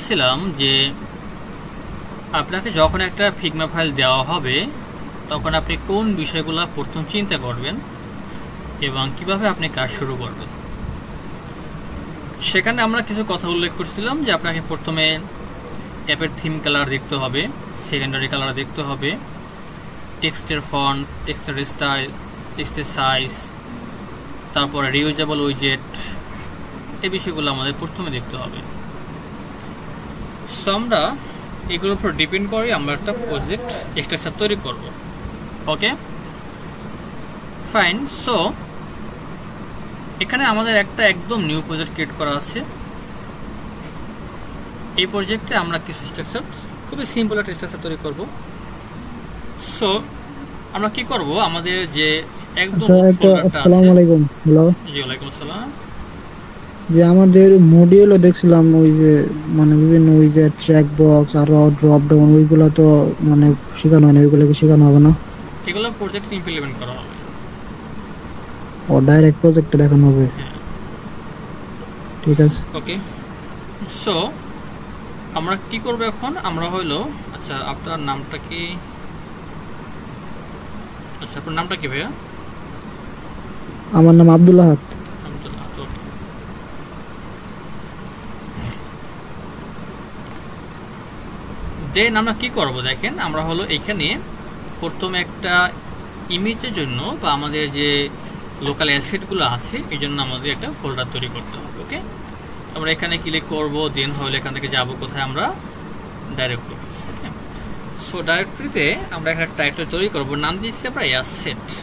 বলছিলাম যে আপনাকে যখন একটা ফিগমা ফাইল দেওয়া হবে তখন আপনি কোন বিষয়গুলো প্রথম চিন্তা করবেন এবং কিভাবে আপনি কাজ শুরু করবেন। সেখানে আমরা কিছু কথা উল্লেখ করছিলাম যে আপনাকে প্রথমে অ্যাপের থিম কালার দেখতে হবে, সেকেন্ডারি কালার দেখতে হবে, টেক্সটের ফন্ট, টেক্সটের স্টাইল, টেক্সটের সাইজ, তারপরে রিউজেবল উইজেট, এই বিষয়গুলো আমাদের প্রথমে দেখতে হবে। সো আমরা এগুলোর উপর ডিপেন্ড করে আমরা একটা প্রজেক্ট স্ট্রাকচার তৈরি করব। Okay fine. সো এখানে আমাদের একটা একদম নিউ প্রজেক্ট ক্রিয়েট করা আছে। এই প্রজেক্টে আমরা কিছু স্ট্রাকচার, খুবই সিম্পল একটা স্ট্রাকচার তৈরি করব। সো আমরা কি করব, আমাদের যে একদম আসসালামু আলাইকুম। হ্যালো, জি ওয়ালাইকুম আসসালাম। যে আমাদের মডিউলও দেখছিলাম ওই যে মানে বিভিন্ন ওই যে ট্র্যাক বক্স আর ড্রপ ডাউন ওইগুলো তো মানে শেখানো হয় না, ওইগুলো কি শেখানো হবে না? এগুলো প্রজেক্টে ইমপ্লিমেন্ট করা হবে। ও ডাইরেক্ট প্রজেক্টে দেখানো হবে? ঠিক আছে। ওকে সো আমরা কি করব এখন, আমরা হইলো আচ্ছা আপনার নামটা কি, আচ্ছা আপনার নামটা কি ভাইয়া? আমার নাম আব্দুল্লাহ হাত। আব্দুল্লাহ। দেন আমরা কি করব দেখেন, আমরা হলো এখানে প্রথমে একটা ইমেজের জন্য বা আমাদের যে লোকাল অ্যাসেটগুলো আছে এই জন্য আমাদের একটা ফোল্ডার তৈরি করতে হবে। ওকে আমরা এখানে ক্লিক করব, দেন হলো এখান থেকে যাব কোথায়, আমরা ডাইরেক্টরি। ওকে সো ডাইরেক্টরিতে আমরা একটা টাইটেল তৈরি করব, নাম দিচ্ছি আমরা অ্যাসেটস।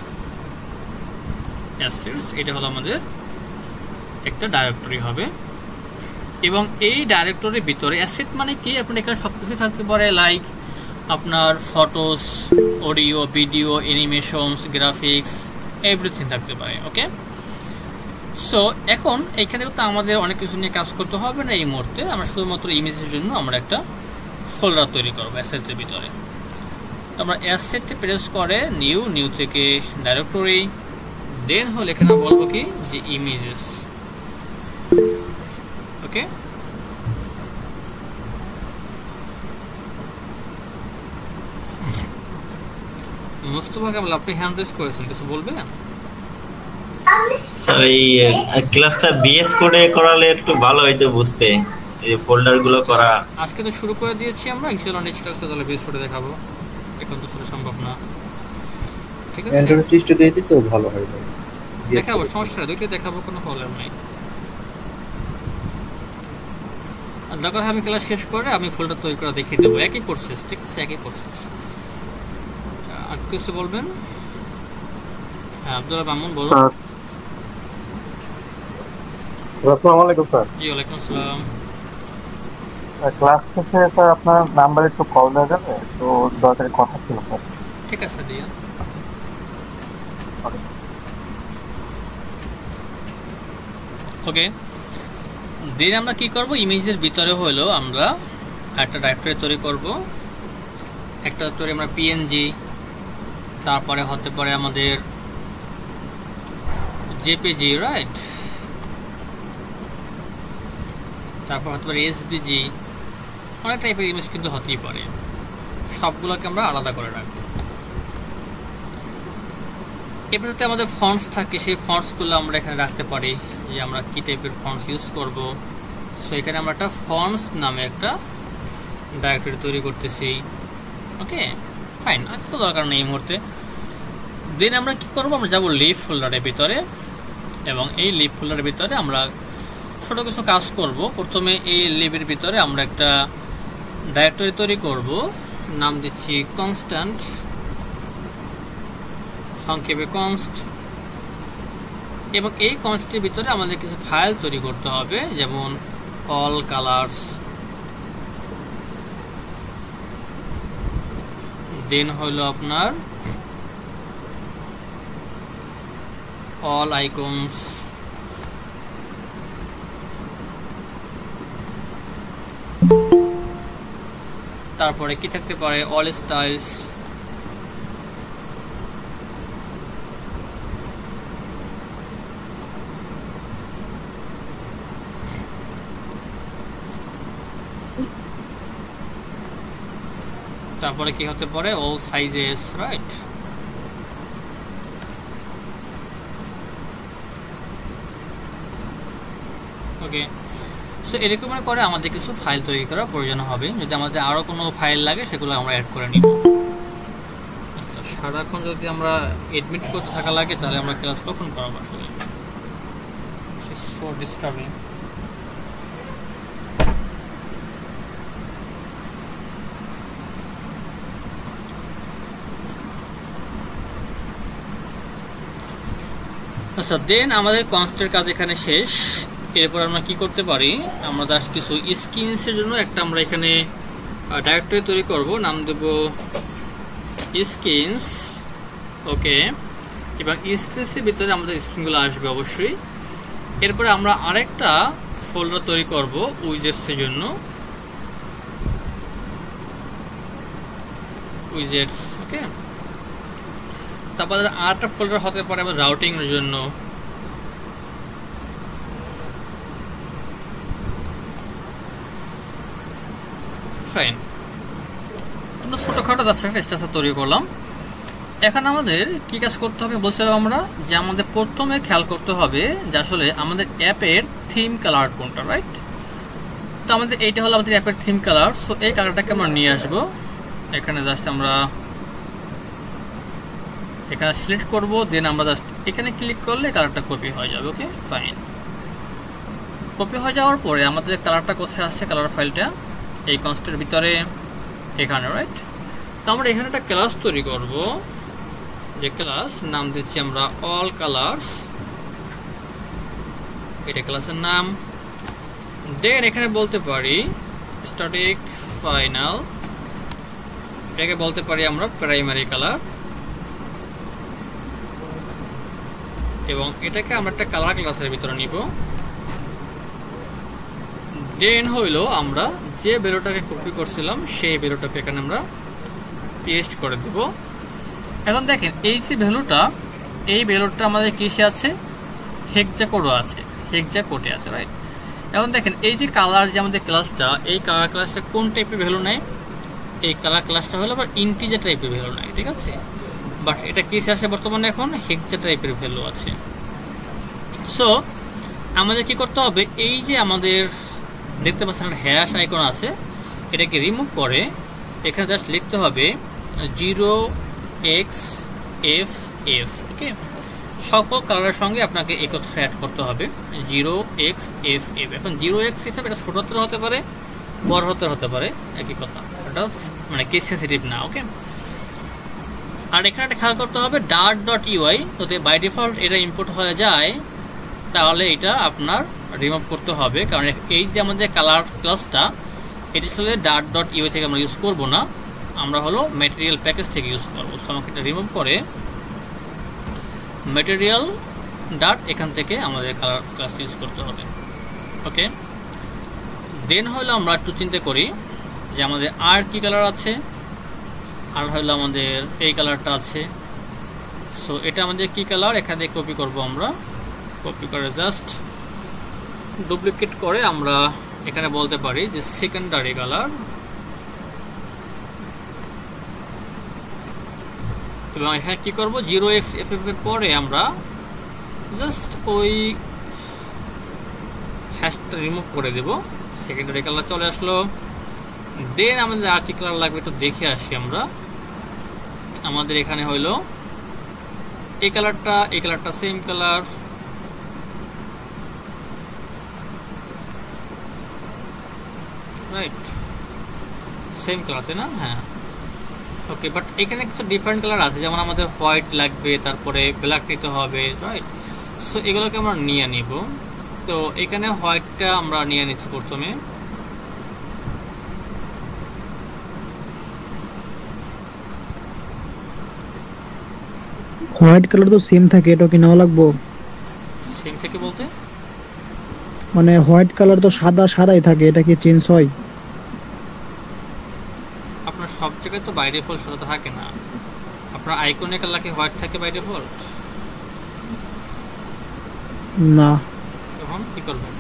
এটা হলো আমাদের একটা ডাইরেক্টরি হবে এবং এই ডাইরেক্টরির ভিতরে অ্যাসেট মানে কি, আপনার এখানে সব কিছু থাকতে পারে, লাইক আপনার photos, audio, video, animations, graphics, everything থাকতে পারে। ওকে সো এখন এখানে তো আমাদের অনেক কিছু নিয়ে কাজ করতে হবে না এই মুহূর্তে, আমরা শুধুমাত্র ইমেজের জন্য আমরা একটা ফোল্ডার তৈরি করবো অ্যাসেটের ভিতরে। তো আমরা অ্যাসেটে প্রেস করে নিউ থেকে ডাইরেক্টরি, দেন হলে এখানে বলবো কি যে ইমেজেস। ওকে মুস্তফা কেবল আপনি হ্যান্ড রেজ করেছেন, কিছু বলবেন? স্যার এই ক্লাসটা বিএস কোডে করালে একটু ভালো হইতো বুঝতে, এই ফোল্ডার গুলো করা। আজকে তো শুরু করে দিয়েছি আমরা, ইনশাআল্লাহ নেক্সট ক্লাসে তাহলে বেস করে দেখাবো, এখন তো সেটা সম্ভব না। ঠিক আছে অ্যান্ড্রয়েড টেস্ট দিয়ে দিতে ভালো হয় ভাই। দেখাবো, সমস্যা নেই, দুইটা দেখাবো, কোনো প্রবলেম নেই। আর দরকার হয় আমি ক্লাস শেষ করে আমি ফোল্ডার তৈরি করে দেখিয়ে দেবো, একই প্রসেস। ঠিক আছে একই প্রসেস। আর কিছু বলবেন? হ্যাঁ আব্দুল্লাহ মামুন বলুন। আসসালামু আলাইকুম স্যার। জি ওয়ালাইকুম আসসালাম। ক্লাস শেষে স্যার আপনার নাম্বারে একটু কল দেওয়া যাবে? তো দরকারি কথা ছিল স্যার। ঠিক আছে দিয়া। ওকে দেন আমরা কি করব, ইমেজের ভিতরে হলো আমরা একটা ডাইরেক্টরি তৈরি করব। একটা তৈরি আমরা পিএনজি, তারপরে হতে পারে আমাদের জেপিজি, রাইট, তারপর হতে পারে এসভিজি, অনেক টাইপের ইমেজ কিন্তু হতেই পারে, সবগুলোকে আমরা আলাদা করে রাখবো। এবারে আমাদের ফন্টস থাকে, সেই ফন্টসগুলো আমরা এখানে রাখতে পারি যে আমরা কি টাইপের ফন্টস ইউজ করব। সো এখানে আমরা একটা ফন্টস নামে একটা ডাইরেক্টরি তৈরি করতেছি। ওকে ফাইন, আচ্ছা দরকার নেই এই মুহূর্তে। দেন আমরা কি করব, আমরা যাব লিভ ফোল্ডারের ভিতরে এবং এই লিভ ফোল্ডারের ভিতরে আমরা ছোটো কিছু কাজ করব। প্রথমে এই লিভের ভিতরে আমরা একটা ডাইরেক্টরি তৈরি করব, নাম দিচ্ছি কনস্ট্যান্ট, সংক্ষেপে কনস্ট। এবং এই কনস্টের ভিতরে আমাদের কিছু ফাইল তৈরি করতে হবে, যেমন অল কালার্স, দেন হলো আপনার অল আইকনস, তারপরে কি থাকতে পারে অল স্টাইলস, তারপরে কি হতে পারে অল সাইজেস, রাইট? ওকে, সো এরকম করে আমাদের কিছু ফাইল তৈরি করার প্রয়োজন হবে। যদি আমাদের আরো কোনো ফাইল লাগে সেগুলো আমরা অ্যাড করে নিব। আচ্ছা, সারাক্ষণ যদি আমরা এডমিট করতে থাকা লাগে তাহলে আমরা ক্লাস কখন করাবো? আসলে সো ডিস্টার্বিং। আচ্ছা, দেন আমাদের কনস্টের কাজ এখানে শেষ। এরপর আমরা কি করতে পারি, আমরা জাস্ট কিছু স্কিনসের জন্য একটা আমরা এখানে ডাইরেক্টরি তৈরি করব, নাম দেব স্কিনস। ওকে, এবং স্কিনসের ভিতরে আমাদের স্কিনগুলো আসবে অবশ্যই। এরপরে আমরা আরেকটা ফোল্ডার তৈরি করব উইজেটসের জন্য, উইজেটস। ওকে, তারপরে আরেকটা ফোল্ডার হতে পারে আমাদের রাউটিং এর জন্য। ফাইন, আমরা ছোটখাটো জাস্ট একটা স্ট্রাকচার তৈরি করলাম। এখন আমাদের কি কাজ করতে হবে বলছিলাম আমরা, যে আমাদের প্রথমে খেয়াল করতে হবে যে আসলে আমাদের অ্যাপের থিম কালার কোনটা, রাইট? তো আমাদের এইটা হলো আমাদের অ্যাপের থিম কালার। সো এই কালারটাকে আমরা নিয়ে আসবো এখানে, জাস্ট আমরা এখানে সিলেক্ট করব, দেন আমরা জাস্ট এখানে ক্লিক করলে কালারটা কপি হয়ে যাবে। ওকে, ফাইন। কপি হয়ে যাওয়ার পরে আমাদের কালারটা কোথায় আসছে, কালার ফাইলটা এই কনস্টের ভিতরে এখানে, রাইট? তো আমরা এখানে একটা ক্লাস তৈরি করব, যে ক্লাস নাম দিচ্ছি আমরা অল কালারস, এটা ক্লাসের নাম। দেন এখানে বলতে পারি স্ট্যাটিক ফাইনাল, এটাকে বলতে পারি আমরা প্রাইমারি কালার, এবং এটাকে আমরা একটা কালার ক্লাসের ভিতরে নিব। দেন হইলো আমরা যে ভ্যালুটাকে কপি করছিলাম সেই ভ্যালুটাকে এখানে আমরা পেস্ট করে দেব। এখন দেখেন এই যে ভ্যালুটা, এই ভ্যালুটা আমাদের কিসে আছে, হেক্সা কোডে আছে, হেক্সা কোডে আছে, রাইট? এখন দেখেন এই যে কালার যে আমাদের ক্লাসটা, এই কালার ক্লাসটা কোন টাইপের ভ্যালু নেয়, এই কালার ক্লাসটা হলো আবার ইন্টিজার টাইপের ভ্যালু নেয়, ঠিক আছে? বাট এটা কিসে আসে বর্তমানে, এখন হেক্সা টাইপের ভ্যালু আছে। সো আমাদের কি করতে হবে, এই যে আমাদের দেখতে পাচ্ছেন হ্যাশ আইকন আছে, এটাকে রিমুভ করে এখানে জাস্ট লিখতে হবে 0xFF। ওকে, সকল কালারের সঙ্গে আপনাকে একত্রে অ্যাড করতে হবে 0xFF। এখন 0xFF এটা ছোট হাতের হতে পারে, বড় হাতের হতে পারে, একই কথা, এটা মানে কেস সেন্সিটিভ না। ওকে, আর এখানে একটা খেয়াল করতে হবে .UI, যদি বাই ডিফল্ট এটা ইম্পোর্ট হয়ে যায় তাহলে এটা আপনার রিমুভ করতে হবে, কারণ এই যে আমাদের কালার ক্লাসটা এটি আসলে .UI থেকে আমরা ইউজ করব না, আমরা হলো ম্যাটেরিয়াল প্যাকেজ থেকে ইউজ করব। সো আমাকে এটা রিমুভ করে ম্যাটেরিয়াল এখান থেকে আমাদের কালার ক্লাসটা ইউজ করতে হবে। ওকে, দেন হলো আমরা একটু চিন্তা করি যে আমাদের আর কি কালার আছে, আর হলো আমাদের এই কালারটা আছে। সো এটা আমাদের কি কালার, এখানে কপি করব আমরা, কপি করে জাস্ট ডুপ্লিকেট করে আমরা এখানে বলতে পারি যে সেকেন্ডারি কালার, এবং এখানে কি করব 0xFF এর পরে আমরা জাস্ট ওই হ্যাশটা রিমুভ করে দেব, সেকেন্ডারি কালার চলে আসলো। দেন আমাদের আর কি কালার লাগবে একটু দেখে আসি আমরা। আমাদের এখানে হইলো এই কালারটা same colour, right? Same colour, তাই না? হ্যাঁ, ওকে। বাট এখানে কিছু ডিফারেন্ট কালার আছে, যেমন আমাদের হোয়াইট লাগবে, তারপরে ব্ল্যাক নিতে হবে, রাইট? সো এগুলোকে আমরা নিয়ে নিব। তো এখানে হোয়াইটটা আমরা নিয়ে নিচ্ছি প্রথমে। হোয়াইট কালার তো সেম থাকে, এটা কি নেওয়া লাগবে? সেম থেকে বলতে মানে হোয়াইট কালার তো সাদাই থাকে, এটা কি চেঞ্জ হয়? আপনার সব জায়গায় তো বাই ডিফল্ট সাদা থাকে না, আপনার আইকনে কালার কি হোয়াইট থাকে বাই ডিফল্ট? না, তখন কি করবেন?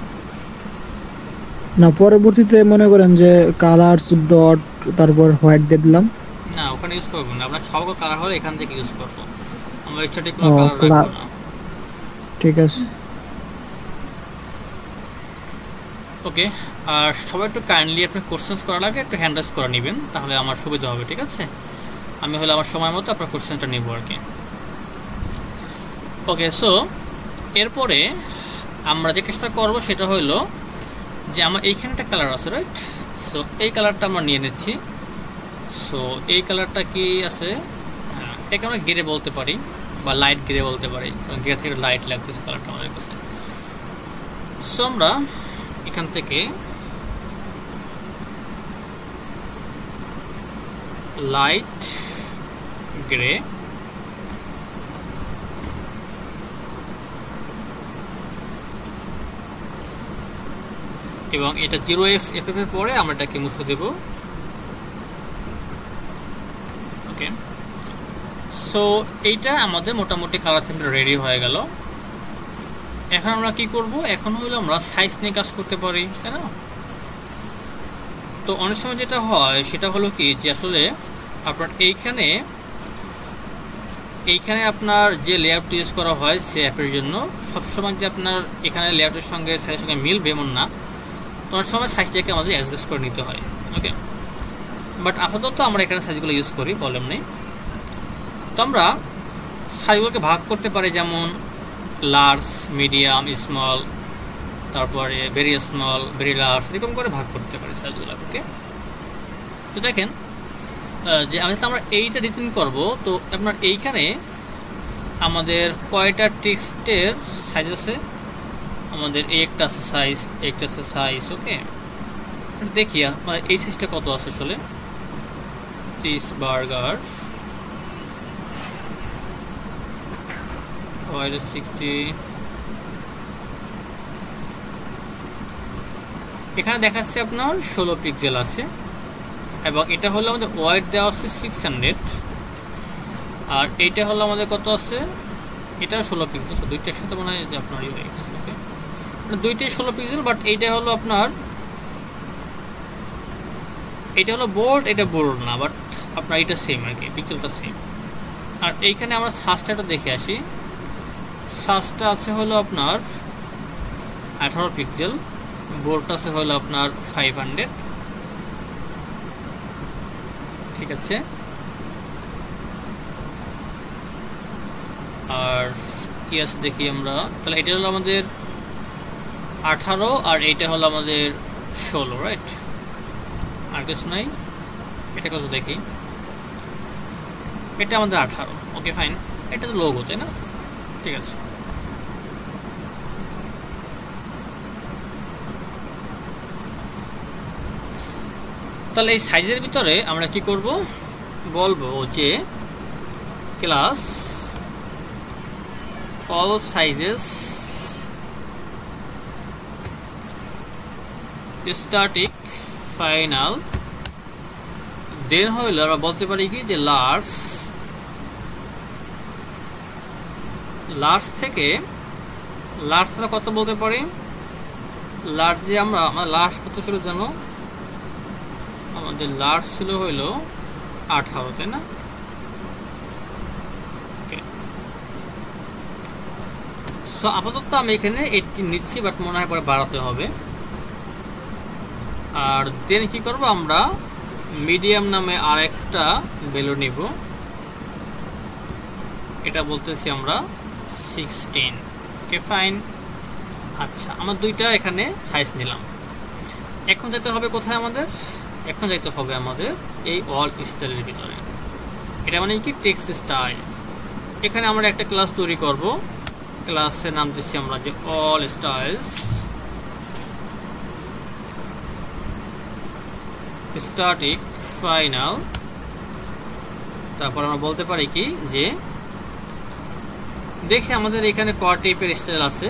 না, পরবর্তীতে মনে করেন যে কালারস ডট তারপর হোয়াইট দিয়ে দিলাম, না ওখানে ইউজ করবো না, আমরা সব কালার হলে এখান থেকে ইউজ করবো, আমরা স্ট্যাটিক কোনো কালার রাখবো না। ঠিক আছে ওকে, আর সবাই একটু কাইন্ডলি আপনি কোশ্চেন্স করার আগে একটু হ্যান্ড রাইজ করে নেবেন, তাহলে আমার সুবিধা হবে। ঠিক আছে, আমি হলে আমার সময় মতো আপনার কোশ্চেনটা নেব আর কি। ওকে, সো এরপরে আমরা যে কাজটা করবো সেটা হলো যে আমার এইখানে একটা কালার আছে, রাইট? সো এই কালারটা আমরা নিয়ে নিচ্ছি। সো এই কালারটা কি আছে, এটাকে আমরা গ্রে বলতে পারি বা লাইট গ্রে বলতে পারি, কারণ গ্রে থেকে লাইট লাগতেছে কালারটা আমাদের কাছে। সো আমরা এখান থেকে লাইট গ্রে এবং এটা 0xFF এর পরে আমরা এটাকে মুছে দেব। ওকে, সো এইটা আমাদের মোটামুটি কালার থিমটা রেডি হয়ে গেল। এখন আমরা কি করব, এখন হলো আমরা সাইজ নিয়ে কাজ করতে পারি, তাই না? তো অনেক সময় যেটা হয় সেটা হলো কি যে আসলে আপনার এইখানে আপনার যে লেআউট ইউজ করা হয় সে অ্যাপের জন্য সবসময় যে আপনার এখানে লেআউটের সঙ্গে সাইজের সঙ্গে মিলবে এমন না, অনেক সময় সাইজটাকে আমাদের অ্যাডজাস্ট করে নিতে হয়। ওকে, বাট আপাতত আমরা এখানে সাইজগুলো ইউজ করি, প্রবলেম নেই। তো আমরা সাইজগুলোকে ভাগ করতে পারি, যেমন লার্জ, মিডিয়াম, স্মল, তারপরে ভেরি স্মল, ভেরি লার্জ, এরকম করে ভাগ করতে পারি সাইজগুলোকে। তো দেখেন যে আমরা এইটা রিটার্ন করব, তো আপনার এইখানে আমাদের কয়টা টেক্সটের সাইজ আছে, আমাদের একটা আছে সাইজ, একটা আছে সাইজ। ওকে, দেখি আপনার এই সাইজটা কত আছে আসলে। চিজ বার্গার 60, এখানে দেখাচ্ছে আপনার 16 পিক্সেল আছে, এবং এটা হলো আমাদের ওয়াইড দেওয়া আছে 600, আর এইটা হলো আমাদের কত আছে, এটা 16 পিক্সেল। দুইটা একসাথে মনে হয় যে আপনার ইয়ে হয়ে গেছে। ওকে, দুইটাই 16 পিক্সেল, বাট এইটা হলো আপনার, এটা হলো বোল্ড, এটা বোল্ড না, বাট আপনার এটা সেম আর কি, পিক্সেলটা সেম। আর এইখানে আমরা সাইজটা দেখে আসি, সাইজটা আছে হলো আপনার 18 পিক্সেল, বোল্ডটা আছে হলো আপনার 500। ঠিক আছে, আর কি আছে দেখি আমরা, তাহলে এটা হলো আমাদের 18 আর এইটা হলো আমাদের 16, রাইট? আর কিছু নাই, এটা কত দেখি, এটা আমাদের 18। ওকে ফাইন, এটা তো লোগো, তাই না? ঠিক আছে, তাহলে এই সাইজের ভিতরে আমরা কি করব, বলবো যে class all sizes static final, then হইলে আমরা বলতে পারি কি যে লার্জ থেকে লার্জ আমরা কত বলতে পারি, লার্জ যে আমরা লার্জ কত ছিল জানো, আমাদের লার্জ ছিল হইল 18, তাই না? সো আপাতত আমি এখানে 18 নিচ্ছি, বাট মনে হয় পরে বাড়াতে হবে। আর দেন কি করব, আমরা মিডিয়াম নামে আরেকটা ভ্যালু নিব, এটা বলতেছি আমরা 16। ওকে ফাইন, আচ্ছা আমরা দুইটা এখানে সাইজ নিলাম। এখন যেতে হবে কোথায় আমাদের, এখন যেতে হবে আমাদের এই অল স্টাইলের ভিতরে। এটা মানে কি টেক্সট স্টাইল। এখানে আমরা একটা ক্লাস তৈরি করব, ক্লাসের নাম দিচ্ছি আমরা যে অল স্টাইলস স্ট্যাটিক ফাইনাল। তারপর আমরা বলতে পারি কি যে দেখে আমাদের এখানে ক টাইপের স্টাইল আছে,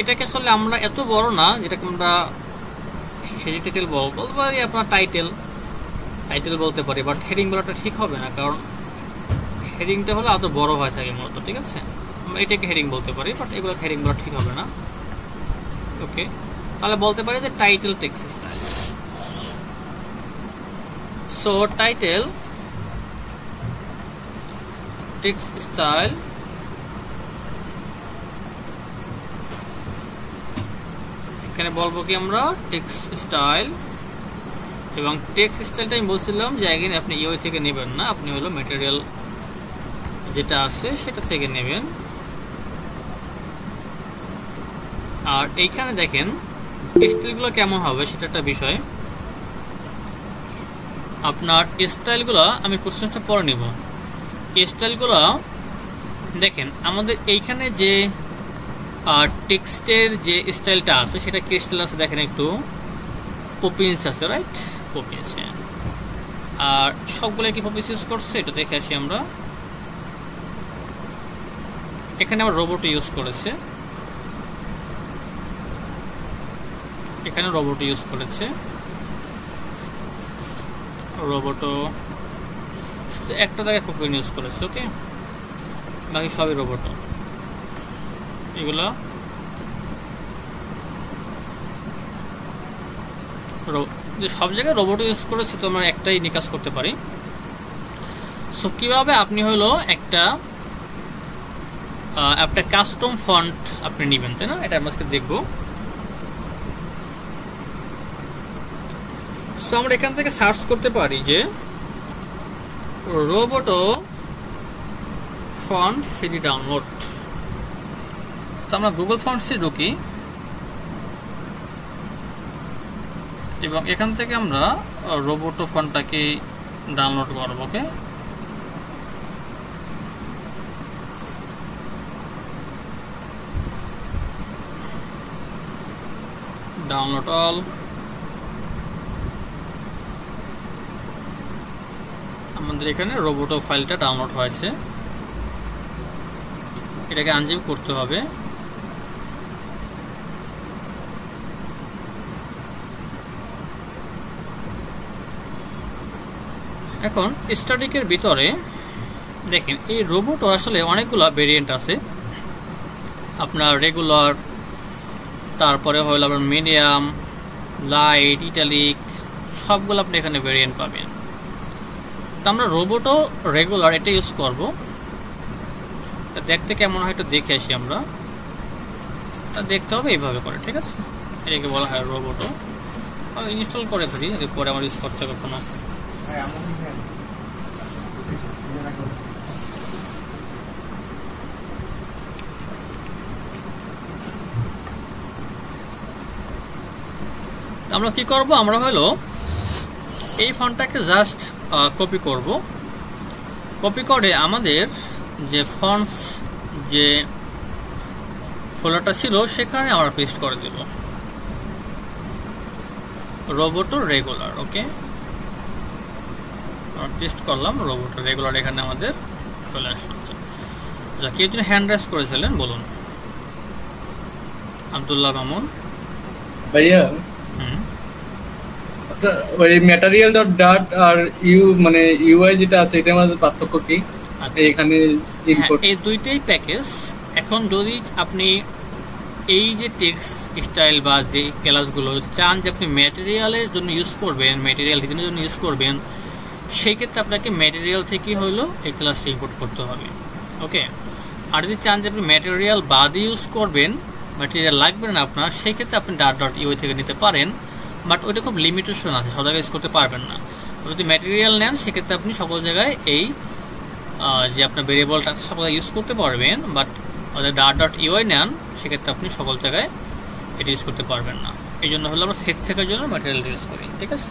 এটাকে আসলে আমরা এত বড় না, যেটাকে আমরা হেডিং বলতে পারি, আপনার টাইটেল বলতে পারি, বাট হেডিং বলাটা ঠিক হবে না, কারণ হেডিংটা হলে এত বড় হয়ে থাকে মূলত। ঠিক আছে, আমরা এটাকে হেডিং বলতে পারি, বাট এগুলো হেডিং বলা ঠিক হবে না। ওকে, তাহলে বলতে পারি যে title text style. So title text style এখানে বলবো কি আমরা টেক্সট স্টাইল, এবং টেক্সট স্টাইলটা আমি বলছিলাম যে এগেইন আপনি ইউআই থেকে নেবেন না, আপনি হলো ম্যাটেরিয়াল যেটা আছে সেটা থেকে নেবেন। আর এইখানে দেখেন স্টাইলগুলো কেমন হবে সেটা একটা বিষয়। আপনার স্টাইলগুলো আমি কোশ্চেনটা পরে নিব। স্টাইলগুলো দেখেন আমাদের এইখানে যে টেক্সটের যে স্টাইলটা আছে সেটা কি স্টাইল আছে দেখেন, একটু পপিন্স আছে, রাইট? পপিন্স, হ্যাঁ। আর সবগুলো কি পপিন্স ইউজ করছে এটা দেখে আসি আমরা। এখানে আবার রোবট ইউজ করেছে, এখানে রোবট ইউজ করেছে, রোবটও শুধু একটা জায়গায় পপিন ইউজ করেছে, ওকে, বাকি সবই রোবট। এগুলো সব জায়গায় রোবট ইউজ করেছে, তো আমরা একটাই নিকাজ করতে পারি। সো কিভাবে আপনি হলো একটা কাস্টম ফন্ট আপনি নেবেন, তাই না? এটা আমরা আজকে দেখবো। সো আমরা এখান থেকে সার্চ করতে পারি যে রোবটো ফন্ট ফ্রি ডাউনলোড। তো আমরা গুগল ফন্টসে ঢুকি এবং এখান থেকে আমরা রোবটো ফন্টটাকে ডাউনলোড করব, ওকে। ডাউনলোড অল, আমাদের এখানে রোবটো ফাইলটা ডাউনলোড হয়েছে, এটাকে আনজিপ করতে হবে। এখন স্ট্যাটিকের ভিতরে দেখেন এই রোবটও আসলে অনেকগুলো ভেরিয়েন্ট আছে। আপনার রেগুলার, তারপরে হলো আপনার মিডিয়াম, লাইট, ইটালিক, সবগুলো আপনি এখানে ভেরিয়েন্ট পাবেন। তো আমরা রোবটও রেগুলার এটা ইউজ করব। দেখতে কেমন হয় একটু দেখে আসি আমরা। তা দেখতে হবে এইভাবে করে, ঠিক আছে? এটাকে বলা হয় রোবটও। আমি ইনস্টল করে ফেলি, এরপরে আমার ইউজ করতে হবে কোনো। আমরা কি করব, আমরা হলো এই ফন্টটাকে জাস্ট কপি করব। কপি করে আমাদের যে ফন্টস যে ফোল্ডারটা ছিল সেখানে আমরা পেস্ট করে দেব রোবটো রেগুলার, ওকে। আমরা পেস্ট করলাম রোবটো রেগুলার, এখানে আমাদের চলে আসলো। যা কেউ যদি হ্যান্ড রাইজ করেছিলেন বলুন। আব্দুল্লাহ মামুন ভাইয়া, ওই ম্যাটেরিয়াল ডট ডাট আর মানে ইউআই যেটা আছে এটার মধ্যে পার্থক্য কি? এখানে ইম্পোর্ট এই দুইটাই প্যাকেজ। এখন যদি আপনি এই যে টেক্সট স্টাইল বা যে ক্লাসগুলো চান যে আপনি ম্যাটেরিয়ালের জন্য ইউজ করবেন, ম্যাটেরিয়াল ডিজাইনের জন্য ইউজ করবেন, সেই ক্ষেত্রে আপনাকে ম্যাটেরিয়াল থেকেই হলো এই ক্লাসটা ইম্পোর্ট করতে হবে, ওকে। আর যদি চান যে আপনি ম্যাটেরিয়াল বাদে ইউজ করবেন, ম্যাটেরিয়াল লাগবে না আপনার, সেই ক্ষেত্রে আপনি ডাট ডট ইউআই থেকে নিতে পারেন। বাট ওইটা খুব লিমিটেশন আছে, সব জায়গায় ইউজ করতে পারবেন না। যদি ম্যাটেরিয়াল নেন সেক্ষেত্রে আপনি সকল জায়গায় এই যে আপনার ভেরিয়েবলটা সকল জায়গায় ইউজ করতে পারবেন। বাট ডাট ডট ইউআই নেন সেক্ষেত্রে আপনি সকল জায়গায় এটা ইউজ করতে পারবেন না। এই জন্য হলো আমরা সেট থেকের জন্য ম্যাটেরিয়াল ইউজ করি, ঠিক আছে?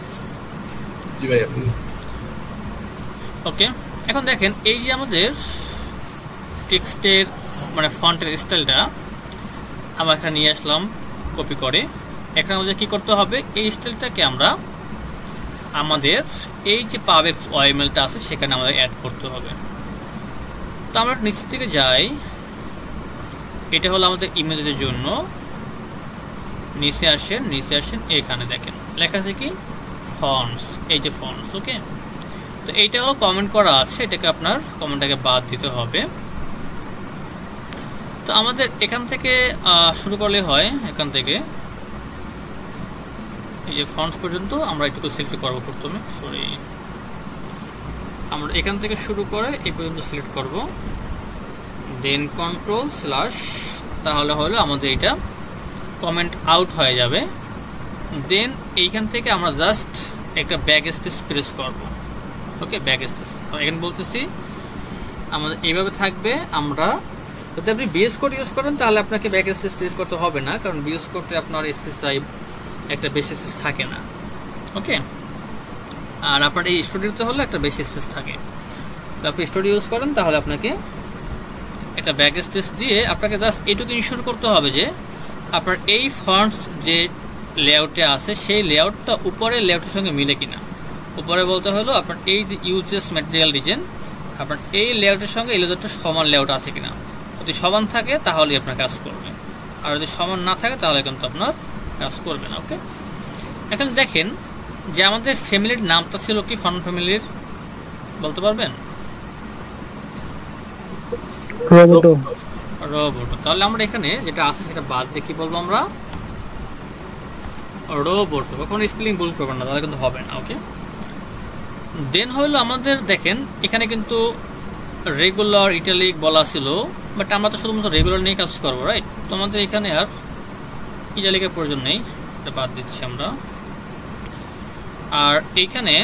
জি ভাই, ওকে। এখন দেখেন এই যে আমাদের টেক্সটের মানে ফন্টের স্টাইলটা আমরা এখানে নিয়ে আসলাম কপি করে। এখানে আমাদের কি করতে হবে, এই স্টাইলটাকে আমরা আমাদের এই যে পাবেক ওএমএলটা আছে সেখানে আমাদের অ্যাড করতে হবে। তো আমরা নিচের দিকে যাই, এটা হলো আমাদের ইমেজের জন্য। নিচে আসেন, এখানে দেখেন লেখা আছে কি ফন্টস, এই যে ফন্টস, ওকে। তো এইটা হলো কমেন্ট করা আছে, এটাকে আপনার কমেন্টটাকে বাদ দিতে হবে। তো আমাদের এখান থেকে শুরু করলে হয়, এখান থেকে এই যে ফন্টস পর্যন্ত আমরা একটু সিলেক্ট করবো প্রথমে, সরি আমরা এখান থেকে শুরু করে এই পর্যন্ত সিলেক্ট করব, দেন কন্ট্রোল স্ল্যাশ, তাহলে হলো আমাদের এটা কমেন্ট আউট হয়ে যাবে। দেন এইখান থেকে আমরা জাস্ট একটা ব্যাক স্পেস প্রেস করব। ওকে, ব্যাক স্পেস এখানে বলতেছি আমাদের এইভাবে থাকবে। আমরা যদি আপনি বিএস কোড ইউজ করেন তাহলে আপনাকে ব্যাক স্পেস প্রেস করতে হবে না, কারণ বিএস কোডে আপনার স্পেস টাইপ একটা বেশি স্পেস থাকে না। ওকে, আর আপনার এই স্টুডিওতে হলে একটা বেশি স্পেস থাকে। তো আপনি স্টুডিও ইউজ করেন তাহলে আপনাকে একটা ব্যাক স্পেস দিয়ে আপনাকে জাস্ট এইটুকু ইনশিওর করতে হবে যে আপনার এই ফন্টস যে লেআউটে আছে সেই লেআউটটা উপরের লেআউটের সঙ্গে মিলে কিনা। উপরে বলতে হলো আপনার এই যে ইউজেস ম্যাটেরিয়াল রিজন, আপনার এই লেআউটের সঙ্গে এই লেআউটটা সমান লেআউট আছে কিনা। যদি সমান থাকে তাহলেই আপনার কাজ করবে, আর যদি সমান না থাকে তাহলে কিন্তু আপনার কাজ করবে না। ওকে, এখন দেখেন যে আমাদের ফ্যামিলির নামটা ছিল কি, ফন্ট ফ্যামিলির বলতে পারবেন? রোবোটো। রোবোটো। তাহলে আমরা এখানে যেটা আছে সেটা বাদ দিয়ে কি বলবো আমরা? রোবোটো। কখনো স্পেলিং ভুল করবেন না, তাহলে কিন্তু হবে না। ওকে, দেন হলো আমাদের দেখেন এখানে কিন্তু রেগুলার ইটালিক বলা ছিল, বাট আমরা তো শুধুমাত্র রেগুলার নিয়ে কাজ করবো, রাইট? তো আমাদের এখানে আর ইটালিকের প্রয়োজন নেই, এটা বাদ দিচ্ছি আমরা। আর এইখানে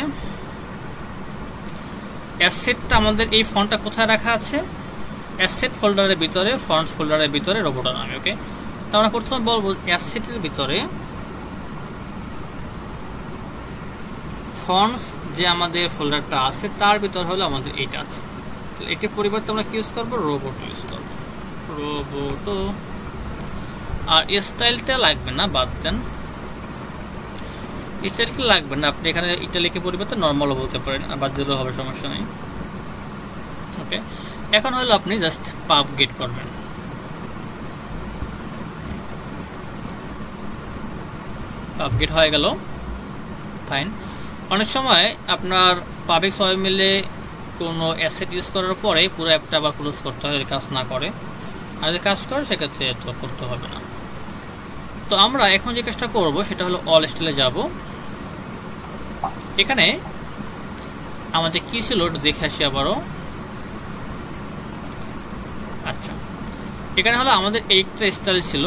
অ্যাসেটটা আমাদের এই ফন্টটা কোথায় রাখা আছে? অ্যাসেট ফোল্ডারের ভিতরে, ফন্টস ফোল্ডারের ভিতরে রোবোটো নামে। ওকে, তো আমরা প্রথমে বলবো অ্যাসেটের ভিতরে ফন্টস যে আমাদের ফোল্ডারটা আছে তার ভিতর হলো আমাদের এইটা আছে। তো এটার পরিবর্তে আমরা কি ইউজ করবো? রোবোটো ইউজ করবো, রোবোটো। আর স্টাইলটা লাগবে না, বাদ দেন। স্টাইলটা লাগবে না, আপনি এখানে ইটালিকের পরিবর্তে নর্মালও বলতে পারেন, বাদ দিলেও হবে, সমস্যা নেই। ওকে, এখন হলো আপনি জাস্ট পাব গেট করবেন। পাব গেট হয়ে গেল, ফাইন। অনেক সময় আপনার পাবলিক সবাই মিলে কোনো অ্যাসেট ইউজ করার পরে পুরো অ্যাপটা আবার ক্লোজ করতে হয়, কাজ না করে। আর যদি কাজ করে সেক্ষেত্রে তো করতে হবে না। তো আমরা এখন যে কাজটা করব সেটা হলো অল স্টাইলে যাব। এখানে আমাদের কি ছিল একটু দেখে আসি আবারও। আচ্ছা, এখানে হলো আমাদের এইটা স্টাইল ছিল,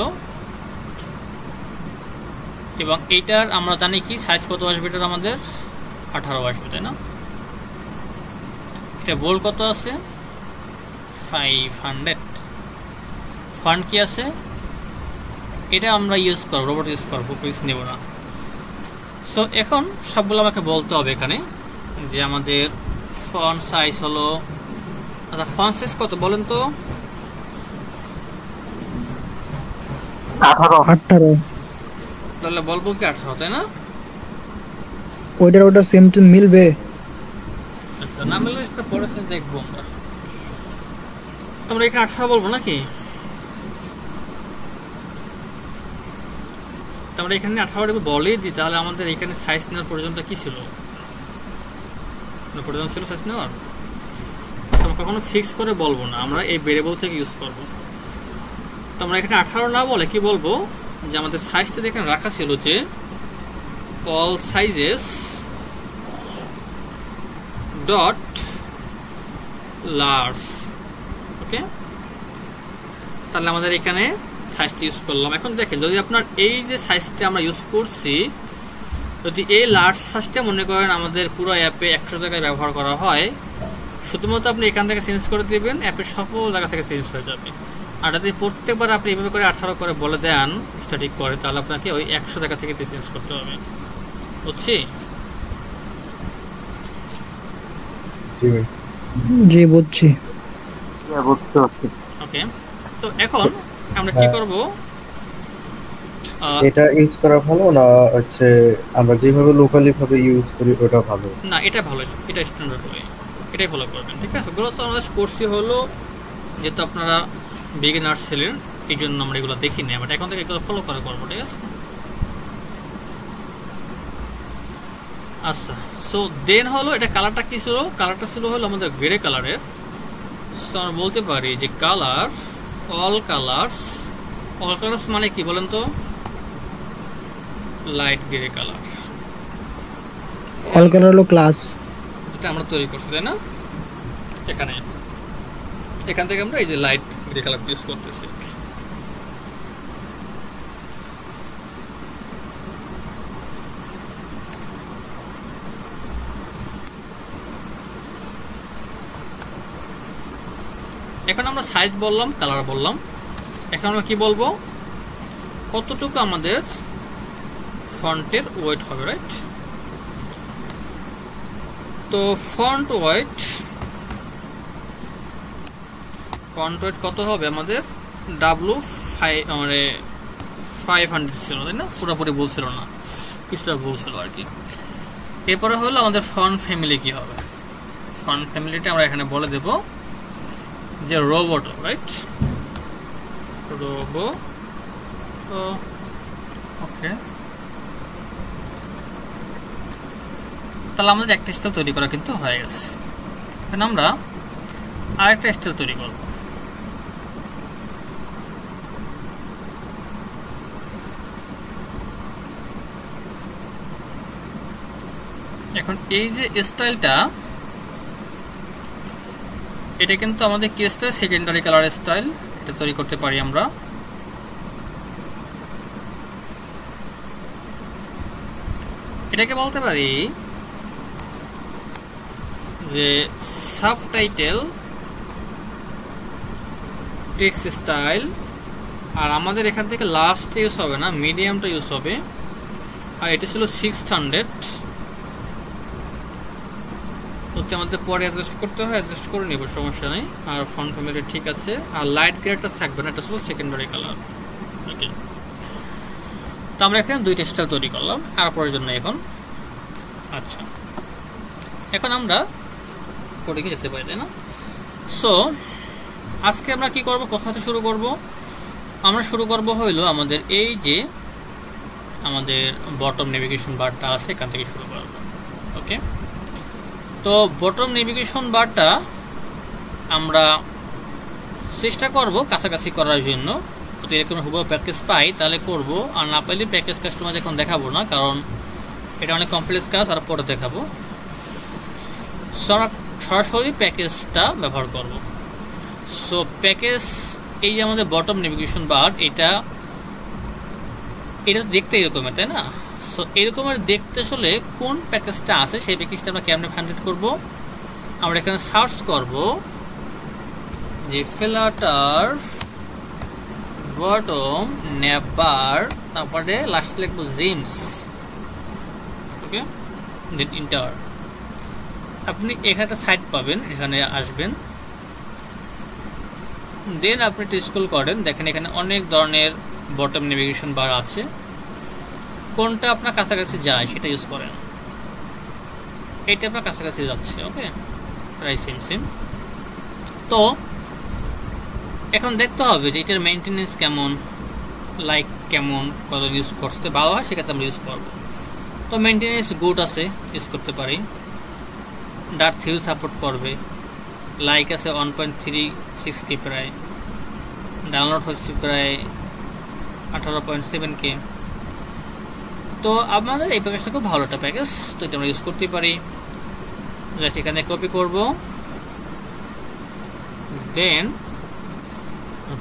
এবং এইটার আমরা জানি কি সাইজ কত আসবে, এটার আমাদের 18 আসবে, তাই না? এটা বোল্ড কত আছে? 500। ফন্ট কি আছে? এটা আমরা ইউজ করবো, রোবট ইউজ করবো, পিস নেব না। সো এখন সবগুলো আমাকে বলতে হবে এখানে যে আমাদের ফন্ট সাইজ হলো, আচ্ছা ফন্ট সাইজ কত বলেন তো? 18। তাহলে বলবো কি 18, তাই না? ওইটা সেম টু মিলবে। আচ্ছা, না মিললে সেটা পরে দেখবো আমরা। তোমরা এখানে 18 বলবো নাকি? আমরা এখানে 18 বলেই দিই, তাহলে আমাদের এখানে সাইজ নেওয়ার পর্যন্ত কি ছিল? প্রয়োজন ছিল সাইজ নেওয়ার। আমরা কখনো ফিক্স করে বলবো না, আমরা এই ভেরিয়েবল থেকে ইউজ করব। তো আমরা এখানে 18 না বলে কি বলবো যে আমাদের সাইজটা এখানে রাখা ছিল যে অল সাইজেস ডট লার্জ। ওকে, তাহলে আমাদের এখানে সাইজটা ইউজ করলাম। এখন দেখেন যদি আপনার এই যে সাইজটা আমরা ইউজ করছি, যদি এই লার্জ সাইজটা মনে করেন আমাদের পুরো অ্যাপে 100 জায়গায় ব্যবহার করা হয়, শুধুমাত্র আপনি এখান থেকে চেঞ্জ করে দেবেন, অ্যাপের সকল জায়গা থেকে চেঞ্জ হয়ে যাবে। আর যদি প্রত্যেকবার আপনি এইভাবে করে 18 করে বলে দেন স্ট্যাটিক করে, তাহলে আপনাকে ওই 100 জায়গা থেকে চেঞ্জ করতে হবে। বুঝছি? জি বুঝছি। ওকে, তো এখন আমরা কি করব? এটা ইউজ করা ভালো না হচ্ছে আমরা যেভাবে লোকালি ভাবে ইউজ করি ওটা ভালো? না, এটা ভালো, এটা স্ট্যান্ডার্ড ওয়ে, এটাই ফলো করবেন। ঠিক আছে, ওগুলো তো আমরা কোর্সই হলো, যেহেতু আপনারা বিগিনার ছিলেন এই জন্য আমরা এগুলো দেখি না, বাট এখন থেকে এগুলো ফলো করে করবো। ঠিক আছে, আচ্ছা। সো দেন হলো এটা কালারটা কি ছিল? কালারটা ছিল হলো আমাদের গ্রে কালারের। সো আমরা বলতে পারি যে colour all colours. All colours মানে কি বলেন তো? Light grey colour. All colour হলো ক্লাস। প্যাকেজটা আমরা তৈরি করছি, তাই না? এখান থেকে আমরা এই যে লাইট গ্রে কালার ইউজ করতেছি। এখন আমরা সাইজ বললাম, কালার বললাম, এখন আমরা কি বলবো, কতটুকু আমাদের ফন্টের ওয়েট হবে, রাইট? তো ফন্ট ওয়েট কত হবে আমাদের? W500 ছিল, তাই না? পুরোপুরি বলছিল না, কিছুটা বলছিল আর কি। এরপরে হলো আমাদের ফন্ট ফ্যামিলি কি হবে। ফন্ট ফ্যামিলিটা আমরা এখানে বলে দেব যে রোবোটো, রাইট? রোবো, ওকে। তাহলে আমাদের একটা স্টাইল তৈরি করা কিন্তু হয়ে গেছে। এখন আমরা আরেকটা স্টাইল তৈরি করব। এখন এই যে স্টাইলটা, এটা কিন্তু আমাদের কি স্টাইল? Secondary colour style. এটা তৈরি করতে পারি আমরা। এটাকে বলতে পারি যে সাবটাইটেল টেক্সট স্টাইল। আর আমাদের এখান থেকে লাস্ট ইউজ হবে না, মিডিয়ামটা ইউজ হবে। আর এটা ছিল 600, ওতে আমাদের পরে অ্যাডজাস্ট করতে হয়, অ্যাডজাস্ট করে নেব, সমস্যা নেই। আর ফন্ট ফ্যামিলি ঠিক আছে। আর লাইট গ্রেটা থাকবে না, এটা ছিল সেকেন্ডারি কালার। ওকে, তো আমরা এখানে দুইটা স্টাইল তৈরি করলাম আর পরের জন্য এখন। আচ্ছা, এখন আমরা করে কি যেতে পারি, তাই না? সো আজকে আমরা কি করব, কোথা থেকে শুরু করব? আমরা শুরু করব হইলো আমাদের এই যে আমাদের বটম নেভিগেশন বারটা আছে, এখান থেকে শুরু করব। ওকে, তো বটম নেভিগেশন বারটা আমরা চেষ্টা করব কাছাকাছি করার জন্য। তো এরকম হুবহু প্যাকেজ পাই তাহলে করব, আর না পাইলে প্যাকেজ কাস্টমার এখন দেখাবো না, কারণ এটা অনেক কমপ্লেক্স কাজ, আর পরে দেখাবো। সরাসরি প্যাকেজটা ব্যবহার করব। সো প্যাকেজ, এই যে আমাদের বটম নেভিগেশন বার, এটা দেখতে এরকমের, তাই না? সো এরকমের দেখতে আসলে কোন প্যাকেজটা আছে সেই প্যাকেজটা আমরা কেমনে ফাইন্ড করব? আমরা এখানে সার্চ করব যে ফ্লাটার বটম নেভার, তারপরে লাস্ট লিখবো জিমস। ওকে, দেন এন্টার। আপনি এখানে একটা সাইট পাবেন, এখানে আসবেন, দেন আপনি একটু স্ক্রল করেন, দেখেন এখানে অনেক ধরনের বটম নেভিগেশন বার আছে। কোনটা আপনার কাছাকাছি যায় সেটা ইউজ করেন। এটা আপনার কাছাকাছি যাচ্ছে। ওকে, প্রায় সেম। তো এখন দেখতে হবে যে এটার মেইনটেনেন্স কেমন, লাইক কেমন, কত ইউজ করতে ভালো হয় সেক্ষেত্রে আমরা ইউজ করবো। তো মেইনটেনেন্স গুড আছে, ইউজ করতে পারি। ডার্ক থিউ সাপোর্ট করবে, লাইক আছে 1.360 প্রায়, ডাউনলোড হচ্ছে প্রায় 18.7K। তো আমাদের এই প্যাকেজটা খুব ভালো একটা প্যাকেজ, তো এটা আমরা ইউজ করতে পারি। সেখানে কপি করব, দেন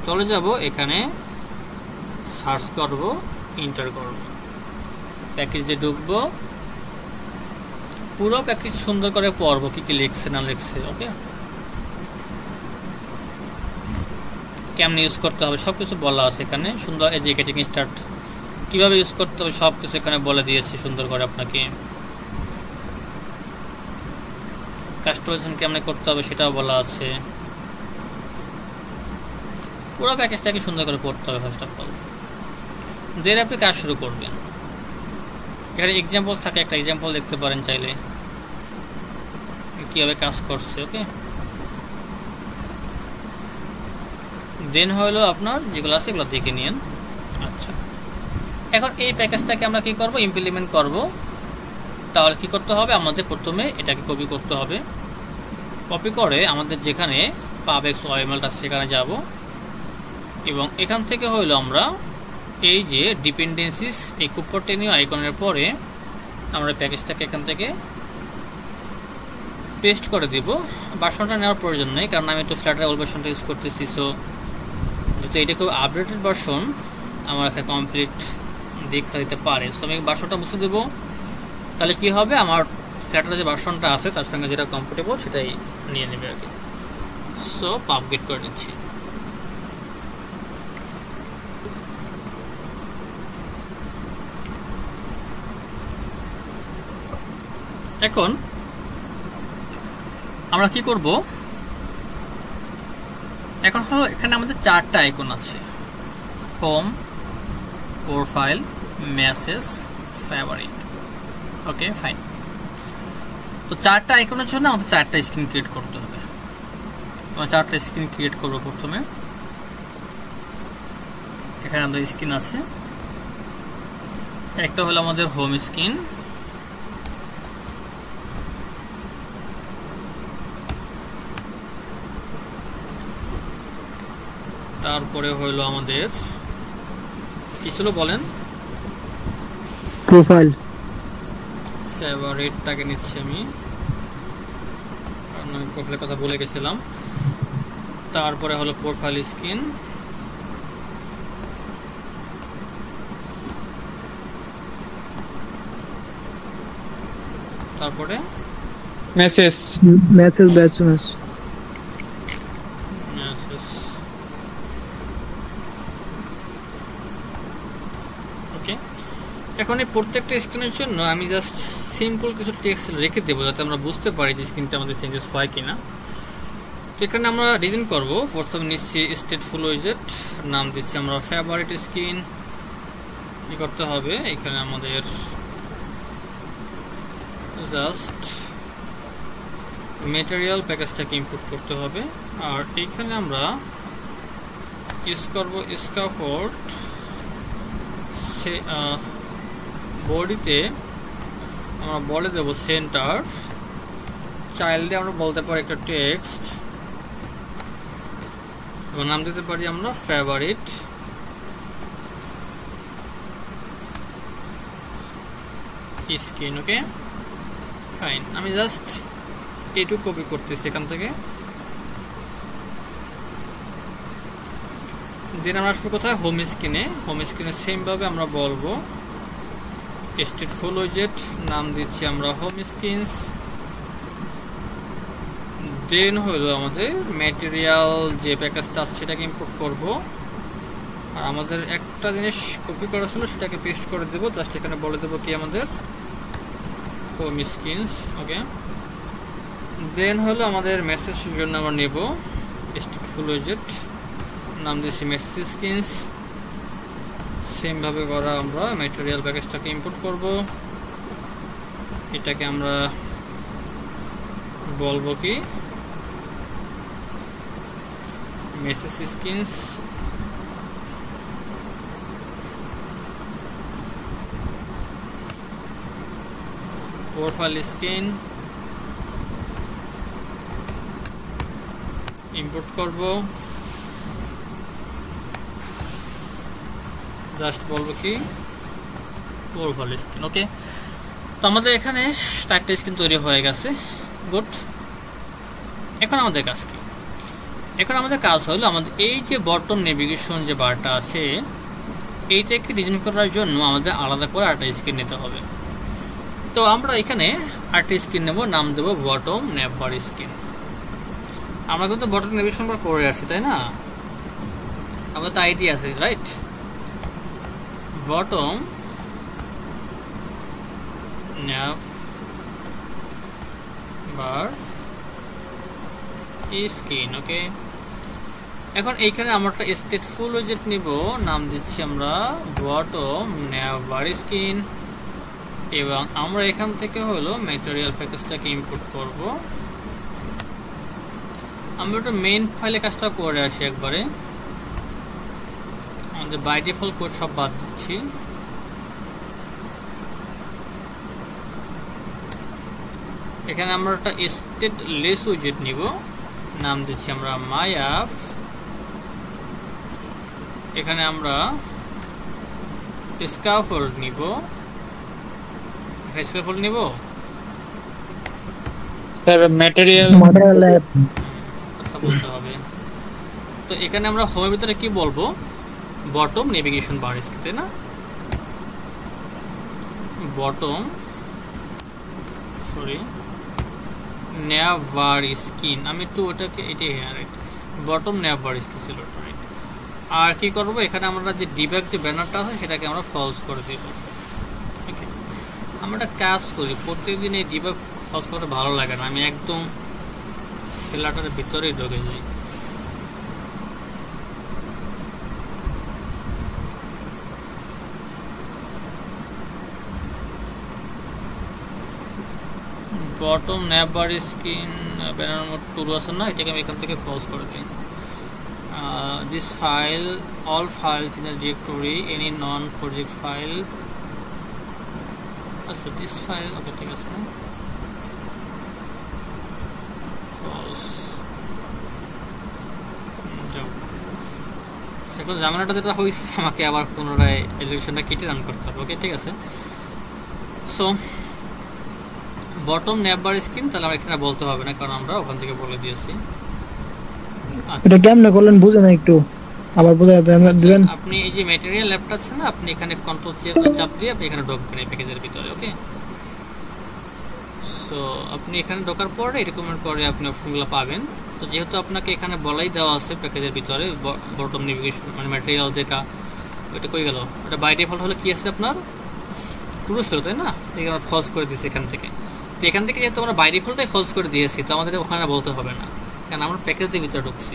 চলে যাব এখানে, সার্চ করব, এন্টার করব, প্যাকেজে ঢুকবো, পুরো প্যাকেজ সুন্দর করে পড়বো কি কি লিখছে না লিখছে। ওকে, কেমনে ইউজ করতে হবে সবকিছু বলা আছে এখানে সুন্দর। এডুকেটিং স্টার্ট কিভাবে ইউজ করতে হবে সবকিছু এখানে বলে দিয়েছি সুন্দর করে আপনাকে। কাস্টমাইজেশন কেমনে করতে হবে সেটাও বলা আছে। পুরো প্যাকেজটাকে সুন্দর করে পড়তে হবে ফার্স্ট অফ অল, দেন আপনি কাজ শুরু করবেন। এখানে এক্সাম্পল থাকে, একটা এক্সাম্পল দেখতে পারেন চাইলে কিভাবে কাজ করছে। ওকে, দেন হলো আপনার যেগুলো আছে এগুলো দেখে নিন। আচ্ছা, এখন এই প্যাকেজটাকে আমরা কি করব, ইমপ্লিমেন্ট করব। তাহলে কি করতে হবে, আমাদের প্রথমে এটাকে কপি করতে হবে। কপি করে আমাদের যেখানে পাবএক্স ওএমএল আছে সেখানে যাব, এবং এখান থেকে হইলো আমরা এই যে ডিপেন্ডেন্সিস, এই কুপারটেনিও আইকনের পরে আমরা প্যাকেজটাকে এখান থেকে পেস্ট করে দিব। ভার্সনটা নেওয়ার প্রয়োজন নেই, কারণ আমি তো ফ্ল্যাটার ওল্ড ভার্সনটা ইউজ করতেছি। সো যেহেতু এটা খুব আপডেটেড ভার্সন, আমার একটা কমপ্লিট দেখা দিতে পারে। সো আমি ভার্সনটা মুছে দেবো, তাহলে কি হবে, আমার ফ্ল্যাটার যে ভার্সনটা আছে তার সঙ্গে যেটা কমফোর্টেবল সেটাই নিয়ে নেবে আর কি। সো আপগ্রেড করে নিচ্ছি। এখন আমরা কি করব, এখন হলো এখানে আমাদের 4টা আইকন আছে, home, profile, message, favourite. Okay fine. তো 4টা আইকনের জন্য আমাদের 4টা স্ক্রিন ক্রিয়েট করতে হবে। আমরা 4টা স্ক্রিন ক্রিয়েট করব। প্রথমে এখানে আমাদের স্ক্রিন আছে, একটা হলো আমাদের হোম স্ক্রিন, তারপরে হলো আমাদের কি ছিল বলেন, প্রোফাইল। ফেভারিটটাকে নিচ্ছি আমি, কারণ আমি প্রোফাইলের কথা বলে গেছিলাম। তারপরে হলো প্রোফাইল স্ক্রিন, তারপরে মেসেজ মেসেজ ব্যাচমেস। ওকে, এখন এই প্রত্যেকটা স্ক্রিনের জন্য আমি জাস্ট সিম্পল কিছু টেক্সট রেখে দেবো, যাতে আমরা বুঝতে পারি যে স্ক্রিনটা আমাদের চেঞ্জেস হয় কিনা। তো এখানে আমরা ডিজাইন করব। প্রথমে নিচ্ছি স্টেটফুল উইজেট, নাম দিচ্ছি আমরা ফেভারিট স্ক্রিন। কি করতে হবে, এখানে আমাদের জাস্ট ম্যাটেরিয়াল প্যাকেজটাকে ইনপুট করতে হবে। আর এখানে আমরা ইউজ করব স্ক্যাফোল্ড। বডিতে আমরা বলে দেব সেন্টার, চাইল্ডে আমরা বলতে পারি একটা টেক্সট, এবং নাম দিতে পারি আমরা ফেভারিট। স্ক্রিন। Okay fine. আমি জাস্ট এইটুকু কপি করতেছি এখান থেকে। দেন আমরা আসবো কোথায়, হোম স্ক্রিনে। হোম স্ক্রিনে সেমভাবে আমরা বলবো স্টেটফুল উইজেট, নাম দিচ্ছি আমরা হোম স্ক্রিনস। দেন হলো আমাদের ম্যাটেরিয়াল যে প্যাকেজটা আছে সেটাকে ইম্পোর্ট করব। আর আমাদের একটা জিনিস কপি করা ছিল সেটাকে পেস্ট করে দেবো। জাস্ট এখানে বলে দেবো কি আমাদের হোম স্ক্রিনস। ওকে, দেন হলো আমাদের মেসেজের জন্য আমরা নেব স্টেটফুল উইজেট, নাম দিচ্ছি মেসেজ স্ক্রিনস। সেমভাবে করা আমরা ম্যাটেরিয়াল প্যাকেজটাকে ইম্পোর্ট করব। এটাকে আমরা বলবো কি message screens. Profile screen import করব। জাস্ট বলবো কি প্রোফাইল স্ক্রিন। ওকে, তো আমাদের এখানে 4টা স্ক্রিন তৈরি হয়ে গেছে। গুড। এখন আমাদের কাজ কি, এখন আমাদের কাজ হলো আমাদের এই যে বটম নেভিগেশন যে বারটা আছে এইটাকে ডিজাইন করার জন্য আমাদের আলাদা করে আরেকটা স্ক্রিন নিতে হবে। তো আমরা এখানে আরেকটা স্ক্রিন নেব, নাম দেবো বটম নেভার স্ক্রিন। আমরা কিন্তু বটম নেভিগেশন বার করে আসছি, তাই না? আমাদের তো আইডিয়া আছে, right? Bottom nav bar screen. Okay, এখন এইখানে আমরা একটা স্টেটফুল উইজেট নিব, নাম দিচ্ছি আমরা বটম nav bar স্ক্রিন, এবং আমরা এখান থেকে হলো ম্যাটেরিয়াল প্যাকেজটাকে ইম্পোর্ট করব। আমরা একটা মেইন ফাইলে কাজটা করে আসি একবারে। আমাদের বাই ডিফল্ট কোড সব বাদ দিচ্ছি। এখানে আমরা একটা স্টেটলেস উইজেট নিব, নাম দিচ্ছি আমরা মাই অ্যাপ। এখানে আমরা স্ক্যাফোল্ড নিব, স্যার ম্যাটেরিয়াল ল্যাব কথা বলতে হবে। তো এখানে আমরা হোমের ভিতরে কি বলবো, বটম নেভিগেশন বার স্ক্রিন, তাই না? বটম সরি নেভার স্ক্রিন, আমি একটু ওটাকে এটাই রাইট, বটম নেভার স্ক্রিন ছিল রাইট। আর কি করব, এখানে আমরা যে ডিবাগ যে ব্যানারটা আছে সেটাকে আমরা ফলস করে দেব। ওকে, আমরা একটা কাজ করি, প্রত্যেকদিন এই ডিবাগ ফলস করতে ভালো লাগে না, আমি একদম ফ্ল্যাটারের ভিতরেই ঢুকে যাই। Bottom never screen banner mode tool আছে না, এটাকে আমি এখান থেকে ফলস করে দিই। This file, all files in the directory, any non project file, আচ্ছা দিস ফাইল, ওকে ঠিক আছে, ফলস। এখন জামানাটা যেটা হয়েছে আমাকে আবার পুনরায় এলিভেশনটা কেটে রান করতে হবে। ওকে ঠিক আছে, সো বটম নেভার স্ক্রিন তাহলে আমরা এখানে বলতে হবে না, কারণ আমরা ওখান থেকে বলে দিয়েছি। এটা কেমনে করলেন বুঝে না, একটু আবার বুঝাতে দিবেন। আপনি এই যে ম্যাটেরিয়াল ল্যাবটা আছে না, আপনি এখানে কন্ট্রোল চাপ দিয়ে আপনি এখানে ঢুকবেন এই প্যাকেজের ভিতরে। ওকে, সো আপনি এখানে ঢোকার পরে এরকম করে আপনি অপশনগুলো পাবেন। তো যেহেতু আপনাকে এখানে বলাই দেওয়া আছে প্যাকেজের ভিতরে বটম নেভিগেশন মানে ম্যাটেরিয়াল যেটা, ওইটা কই গেল, ওটা বাই ডিফল্ট হলে কি আছে আপনার টুরু ছিল, তাই না? এখানে ফলস করে দিয়েছি এখান থেকে। তো এখান থেকে যেহেতু আমরা বাই ডিফল্টটাই ফলস করে দিয়েছি, তো আমাদের ওখানে বলতে হবে না, কারণ আমরা প্যাকেজের ভিতরে ঢুকছি।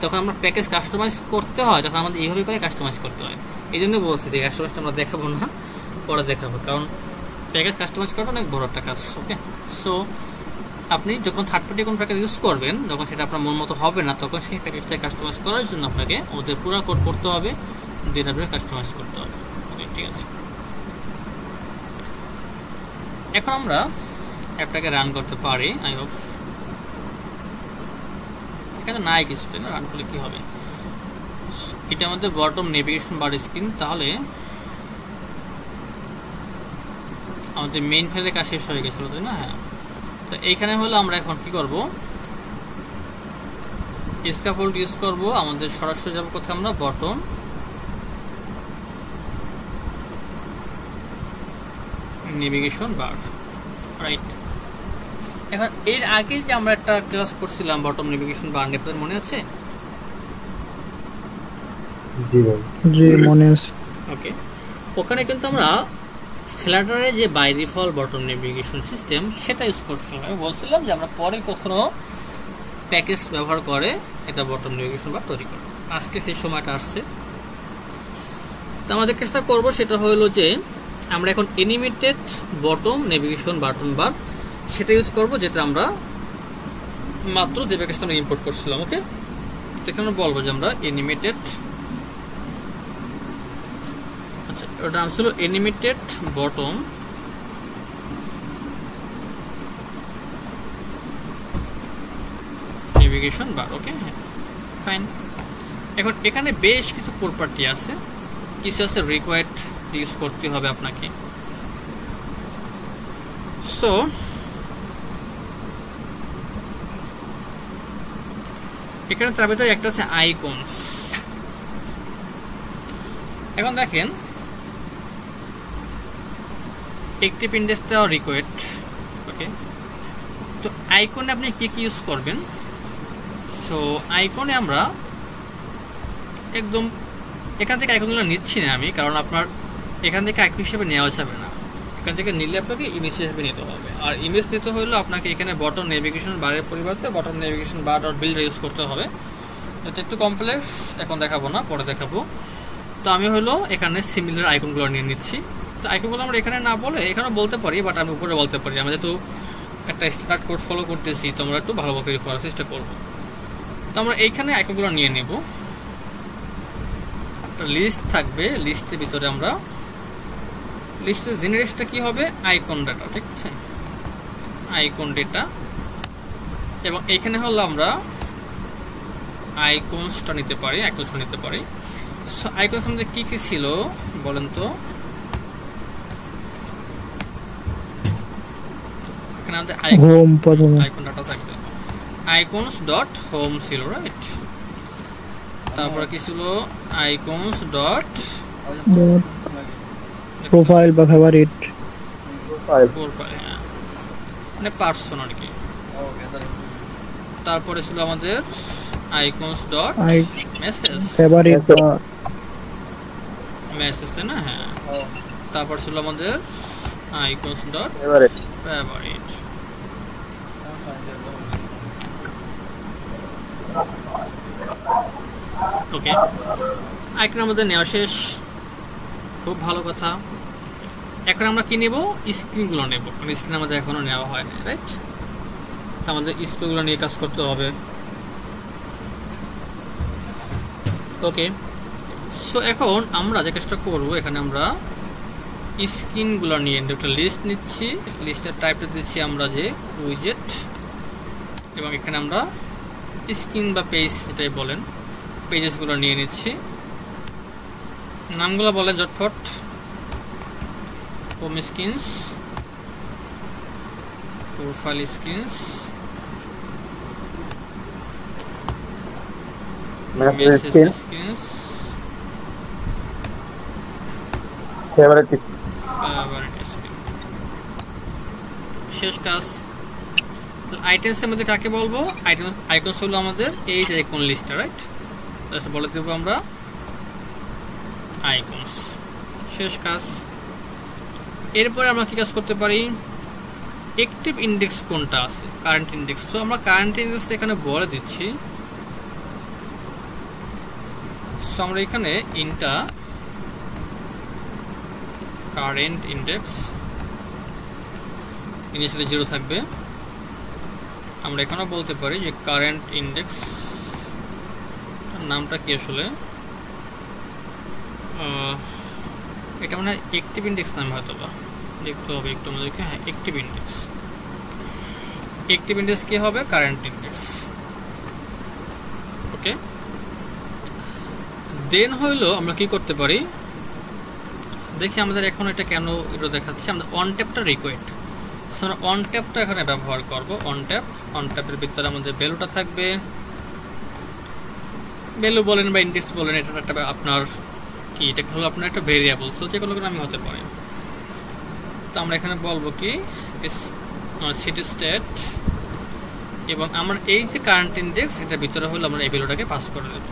তখন আমরা প্যাকেজ কাস্টমাইজ করতে হয়, তখন আমাদের এইভাবে করে কাস্টমাইজ করতে হয়। এই জন্য বলছি যে কাস্টমাইজটা আমরা দেখাবো না, পরে দেখাবো, কারণ প্যাকেজ কাস্টমাইজ করাটা অনেক বড় একটা কাজ। ওকে, সো আপনি যখন থার্ড পার্টি কোনো প্যাকেজ ইউজ করবেন, যখন সেটা আপনার মন মতো হবে না, তখন সেই প্যাকেজটা কাস্টমাইজ করার জন্য আপনাকে ওদের পুরো কোড করতে হবে, দেন আপনাকে কাস্টমাইজ করতে হবে। ওকে ঠিক আছে, এখন আমরা অ্যাপটাকে রান করতে পারি। আই হোপ এখানে নাই কিছু, তাই না? রান করলে কি হবে, এটা আমাদের বটম নেভিগেশন বার স্ক্রিন। তাহলে আমাদের মেইন ফাইলের কাজ শেষ হয়ে গেছিল, তাই না? হ্যাঁ, তো এইখানে হলো আমরা এখন কি করব, স্ক্যাফোল্ড ইউজ করব। আমাদের সরাসরি যাব কোথায়, আমরা বটম নেভিগেশন বার রাইট। এখন এর আগে যে আমরা একটা ক্লাস করছিলাম বটম নেভিগেশন বার নিয়ে, আপনাদের মনে আছে? জি ভাই, জি মনে আছে। ওকে, ওখানে কিন্তু আমরা ফ্ল্যাটারে যে by default bottom navigation system সেটা ইউজ করছিলাম। আমি বলছিলাম যে আমরা পরে কখনো প্যাকেজ ব্যবহার করে এটা বটম নেভিগেশন বার তৈরি করব। আজকে সেই সময়টা আসছে, তো আমাদের চেষ্টা করবো সেটা হলো যে আমরা এখন অ্যানিমেটেড বটম নেভিগেশন বাটন বার সেটা ইউজ করব, যেটা আমরা মাত্র যে প্যাকেজটা আমরা ইম্পোর্ট করছিলাম। ওকে, তো এখানে বলবো যে আমরা অ্যানিমেটেড, আচ্ছা ওটা নাম ছিল অ্যানিমেটেড বটম নেভিগেশন বার। ওকে ফাইন, এখন এখানে বেশ কিছু প্রপার্টি আছে, কিছু আছে রিকোয়ার্ড ইউজ করতে হবে আপনাকে। সো এখানে তার ভিতরে একটা আছে আইকনস। এখন দেখেন অ্যাক্টিভ ইন্ডেক্সটা রিকোয়ার্ড। ওকে, তো আইকনে আপনি কি কি ইউজ করবেন? সো আইকনে আমরা একদম এখান থেকে আইকনগুলো নিচ্ছি না আমি, কারণ আপনার এখান থেকে আইকন হিসেবে নেওয়া যাবে না, এখান থেকে নিলে আপনাকে ইমেজ হিসেবে নিতে হবে। আর ইমেজ নিতে হলে আপনাকে এখানে বটম নেভিগেশন বারের পরিবর্তে বটম নেভিগেশন বার ডট বিল্ড ইউজ করতে হবে। এটা একটু কমপ্লেক্স, এখন দেখাবো না, পরে দেখাবো। তো আমি হলো এখানে সিমিলার আইকনগুলো নিয়ে নিচ্ছি। তো আইকনগুলো আমরা এখানে না বলে এখানে বলতে পারি, বাট আমি উপরে বলতে পারি। আমরা যেহেতু একটা স্ট্যান্ডার্ড কোড ফলো করতেছি, তো আমরা একটু ভালোভাবে করার চেষ্টা করবো। তো আমরা এইখানে আইকনগুলো নিয়ে নেব, লিস্ট থাকবে, লিস্টের ভিতরে আমরা লিস্টের জেনারেটটা কি হবে, আইকন ডাটা। ঠিক আছে, আইকন ডেটা, এবং এইখানে হলো আমরা আইকনসটা নিতে পারি, আইকনসটা নিতে পারি। সো আইকনস আমাদের কি কি ছিল বলেন তো? এখানে আমাদের হোম প্রথমে আইকন ডাটা থাকবে, আইকনস ডট হোম ছিল রাইট। তারপরে কি ছিল আইকনস ডট প্রোফাইল বা ফেভারিট, প্রোফাইল, হ্যাঁ মানে পার্সন আর কি। তারপরে ছিল আমাদের আইকনস ডট মেসেজ, ফেভারিট বা মেসেজ, তাই না? হ্যাঁ। তারপর ছিল আমাদের আইকনস ডট ফেভারিট। ওকে, আইকন আমাদের নেওয়া শেষ, খুব ভালো কথা। এখন আমরা কি নেব? স্ক্রিনগুলো নেব, কারণ স্ক্রিন আমাদের এখনো নেওয়া হয় না রাইট। আমাদের স্ক্রিনগুলো নিয়ে কাজ করতে হবে। ওকে, সো এখন আমরা যে কাজটা করবো, এখানে আমরা স্ক্রিনগুলো নিয়ে একটা লিস্ট নিচ্ছি, লিস্টের টাইপটা দিচ্ছি আমরা যে উইজেট, এবং এখানে আমরা স্ক্রিন বা পেজ যেটাই বলেন পেজেসগুলো নিয়ে নিচ্ছি। নামগুলো বলেন ঝটফট। Home screens, profile screens, message screens, favourite screen. শেষ কাজ। আইটেমসের মধ্যে কাকে বলবো? আইকনস হলো আমাদের এই যে আইকন লিস্টটা রাইট, জাস্ট বলে দেবো আমরা আইকনস। শেষ কাজ। এরপরে আমরা কি কাজ করতে পারি? অ্যাক্টিভ ইন্ডেক্স কোনটা আছে, কারেন্ট ইন্ডেক্স। তো আমরা কারেন্ট ইন্ডেক্স এখানে বলে দিচ্ছি। সো আমরা এখানে ইনটা কারেন্ট ইন্ডেক্স ইনিশিয়ালি 0 থাকবে। আমরা এখানেও বলতে পারি যে কারেন্ট ইন্ডেক্স নামটা কি আসলে, এটা মানে অ্যাক্টিভ ইন্ডেক্স নাম হয়তো বা, দেখতে হবে একটু আমাদেরকে। হ্যাঁ, অ্যাক্টিভ ইন্ডেক্স। অ্যাক্টিভ ইন্ডেক্স কি হবে? Current index. ওকে, দেন হইলো আমরা কি করতে পারি দেখি। আমাদের এখন এটা কেন এটা দেখাচ্ছে, আমরা অন ট্যাপটা রিকোয়েস্ট, সো আমরা অন ট্যাপটা এখানে ব্যবহার করব। অন ট্যাপের ভিতরে আমাদের ভ্যালুটা থাকবে, ভ্যালু বলেন বা ইন্ডেক্স বলেন, এটা একটা আপনার কি, এটা হলো আপনার একটা ভেরিয়েবল, সো যে কোনো নামই হতে পারে। তো আমরা এখানে বলবো কি সিটি স্টেট, এবং আমরা এই যে কারেন্ট ইন্ডেক্স এটার ভিতরে হলো আমরা এই ভ্যালুটাকে পাস করে দেবো।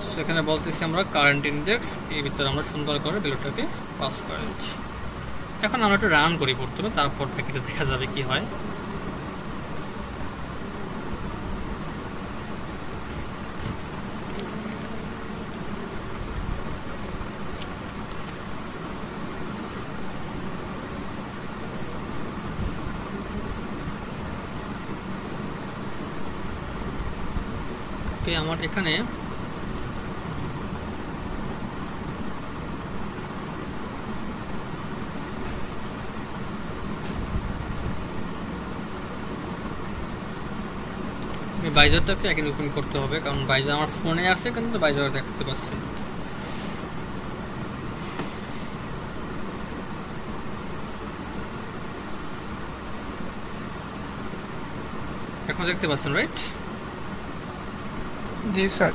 সো এখানে বলতেছি আমরা কারেন্ট ইন্ডেক্স, এর ভিতরে আমরা সুন্দর করে ভ্যালুটাকে পাস করে দিচ্ছি। এখন আমরা একটু রান করি প্রথমে, তারপর প্যাকেটে দেখা যাবে কি হয়। আমার এখানে বাইজারটাকে আগে ওপেন করতে হবে, কারণ বাইজার আমার ফোনে আছে কিন্তু বাইজার দেখতে পাচ্ছি না। এখন দেখতে পাচ্ছেন রাইট? জি স্যার।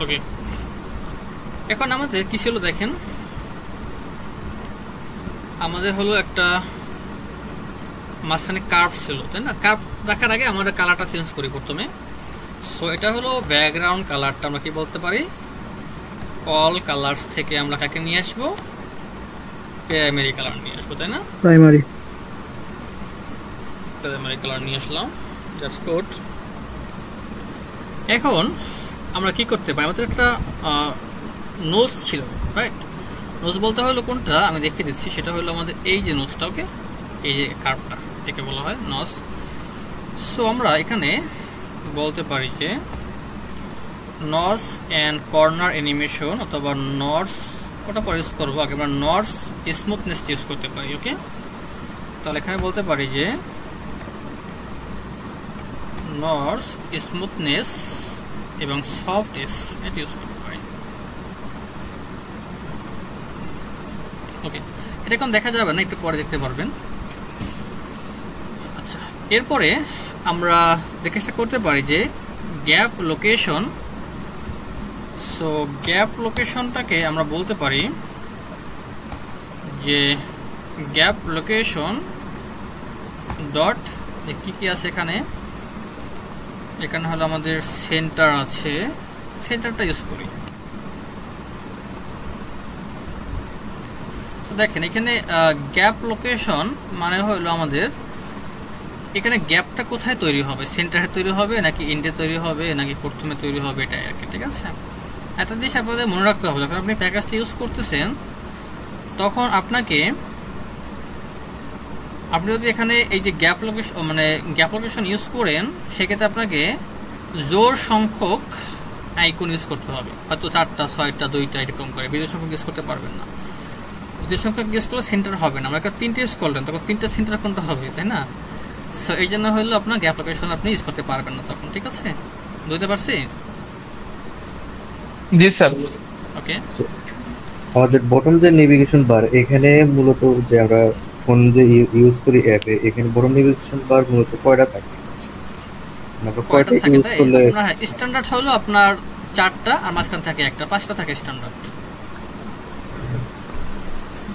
ওকে, এখন আমাদের কি ছিল দেখেন, আমাদের হলো একটা মাঝখানে কার্ভ ছিল, তাই না? কার্ভ রাখার আগে আমাদের কালারটা চেঞ্জ করি প্রথমে। সো এটা হলো ব্যাকগ্রাউন্ড কালারটা আমরা কি বলতে পারি, অল কালার্স থেকে আমরা কাকে নিয়ে আসবো? প্রাইমারি কালার নিয়ে আসবো, তাই না? প্রাইমারি কালার নিয়ে আসলাম, দ্যাটস গুড। এখন আমরা কি করতে পারি, আমাদের একটা নোজ ছিল রাইট। নোজ বলতে হলো কোনটা আমি দেখিয়ে দিচ্ছি, সেটা হলো আমাদের এই যে নোজটা। ওকে, এই যে কার্ভটা, এটাকে বলা হয় নোজ। সো আমরা এখানে বলতে পারি যে নজ অ্যান্ড কর্নার অ্যানিমেশন অথবা নটস, ওটা পরে ইউজ করবো। আগে আমরা নটস স্মুথনেস ইউজ করতে পারি। ওকে, তাহলে এখানে বলতে পারি যে নটস স্মুথনেস এবং সফট এস এটা ইউজ করতে পারি। ওকে, এটা এখন দেখা যাবে না, একটু পরে দেখতে পারবেন। আচ্ছা, এরপরে আমরা দেখে চেষ্টা করতে পারি যে গ্যাপ লোকেশন। সো গ্যাপ লোকেশনটাকে আমরা বলতে পারি যে গ্যাপ লোকেশন ডট কি কি আছে এখানে। এখানে হলো আমাদের সেন্টার আছে, সেন্টারটা ইউজ করি। তো দেখেন এখানে গ্যাপ লোকেশন মানে হলো আমাদের এখানে গ্যাপটা কোথায় তৈরি হবে, সেন্টারে তৈরি হবে নাকি এন্ডে তৈরি হবে নাকি প্রথমে তৈরি হবে, এটাই আর কি। ঠিক আছে, একটা জিনিস আপনাদের মনে রাখতে হবে, যখন আপনি প্যাকেজটা ইউজ করতেছেন তখন আপনি যদি এখানে এই যে গ্যাপ লোকেশন ইউজ করেন, সেক্ষেত্রে আপনাকে জোড় সংখ্যক আইকন ইউজ করতে হবে, হয়তো 4টা 6টা 2টা এরকম করে। বিজোড় সংখ্যক ইউজ করতে পারবেন না। বিজোড় সংখ্যক ইউজ করলে সেন্টার হবে না। আমরা একটা 3টে ইউজ করলেন, তখন 3টা সেন্টার কোনটা হবে, তাই না? সো এই জন্য হলো আপনার গ্যাপ লোকেশন আপনি ইউজ করতে পারবেন না তখন। ঠিক আছে, বুঝতে পারছি? জি স্যার। ওকে, আমাদের বটম যে নেভিগেশন বার, এখানে মূলত যে আমরা ফোন যে ইউজ করি অ্যাপে, এখানে বটম নেভিগেশন বার মূলত কয়টা থাকে? আমরা কয়টা ইউজ করলে আপনার স্ট্যান্ডার্ড হলো আপনার 4টা, আর মাঝখানে থাকে একটা, 5টা থাকে স্ট্যান্ডার্ড।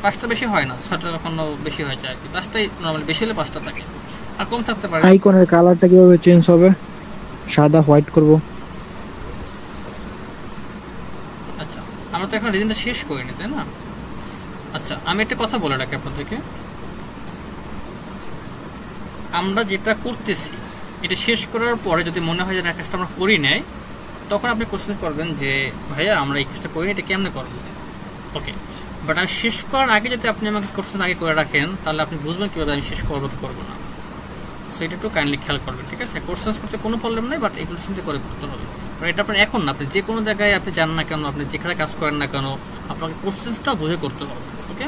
5টা বেশি হয় না, 6টা কখনো বেশি হয়ে যায়। 5টাই নরমালি, বেশি হলে 5টা থাকে, আর কম থাকতে পারে। আইকনের কালারটা কিভাবে চেঞ্জ হবে? সাদা হোয়াইট করব? আচ্ছা, আমরা তো এখন রিজনটা শেষ করিনি, তাই না? আচ্ছা, আমি একটা কথা বলে রাখি আপনাদেরকে, আমরা যেটা করতেছি এটা শেষ করার পরে যদি মনে হয় যে না কাজটা আমরা করি নাই, তখন আপনি কোশ্চেন করবেন যে ভাইয়া আমরা এই কাজটা করিনি, এটা কেমনে করবো। ওকে, বাট আমি শেষ করার আগে যদি আপনি আমাকে কোশ্চেন আগে করে রাখেন, তাহলে আপনি বুঝবেন কীভাবে আমি শেষ করবো কি করবো না। সো এটা একটু কাইন্ডলি খেয়াল করবেন। ঠিক আছে, কোশ্চেন করতে কোনো প্রবলেম নেই, বাট এগুলো চিন্তা করে করতে হবে। এটা আপনার এখন না, আপনি যে কোনো জায়গায় আপনি যান না কেন, আপনি যেখানে কাজ করেন না কেন, আপনাকে কোশ্চেনটা বুঝে করতে হবে। ওকে,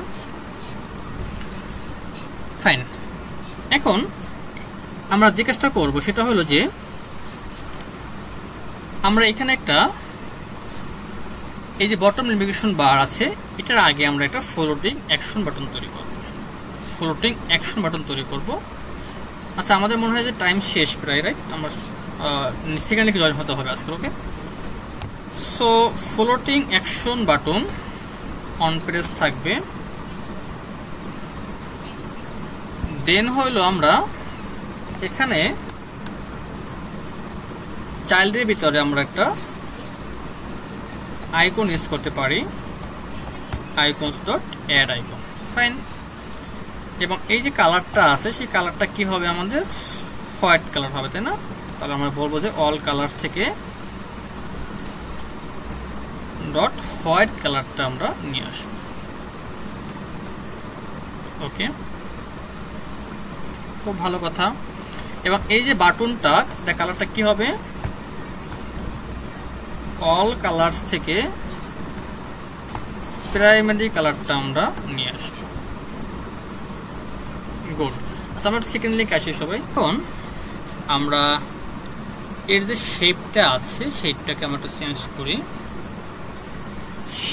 ফাইন। এখন আমরা যে কাজটা করবো সেটা হলো যে আমরা এখানে একটা এই যে বটম নেভিগেশন বার আছে, এটার আগে আমরা একটা ফ্লোটিং অ্যাকশন বাটন তৈরি করব। ফ্লোটিং অ্যাকশন বাটন তৈরি করব। আচ্ছা, আমাদের মনে হয় যে টাইম শেষ প্রায়, রাইট? আমরা সেখানে কি জয়েন হতে হবে আজকে। Okay, so floating action button on press থাকবে। দেন হইলো আমরা এখানে চাইল্ডের ভিতরে আমরা একটা আইকন ইউজ করতে পারি, icons dot add icon. Fine. এবং এই যে কালারটা আছে, সেই কালারটা কি হবে আমাদের? হোয়াইট কালার হবে, তাই না? তাহলে আমরা বলবো যে অল কালার থেকে ডট হোয়াইট কালারটা আমরা নিয়ে আসবো। ওকে, খুব ভালো কথা। এবং এই যে বাটনটা, কালারটা কি হবে? অল কালার্স থেকে প্রাইমারি কালারটা আমরা নিয়ে আসবো। গুড। আচ্ছা, আমরা সেকেন্ড লিঙ্ক আসি সবাই। এখন আমরা এর যে শেপটা আছে, শেপটাকে আমরা একটু চেঞ্জ করি।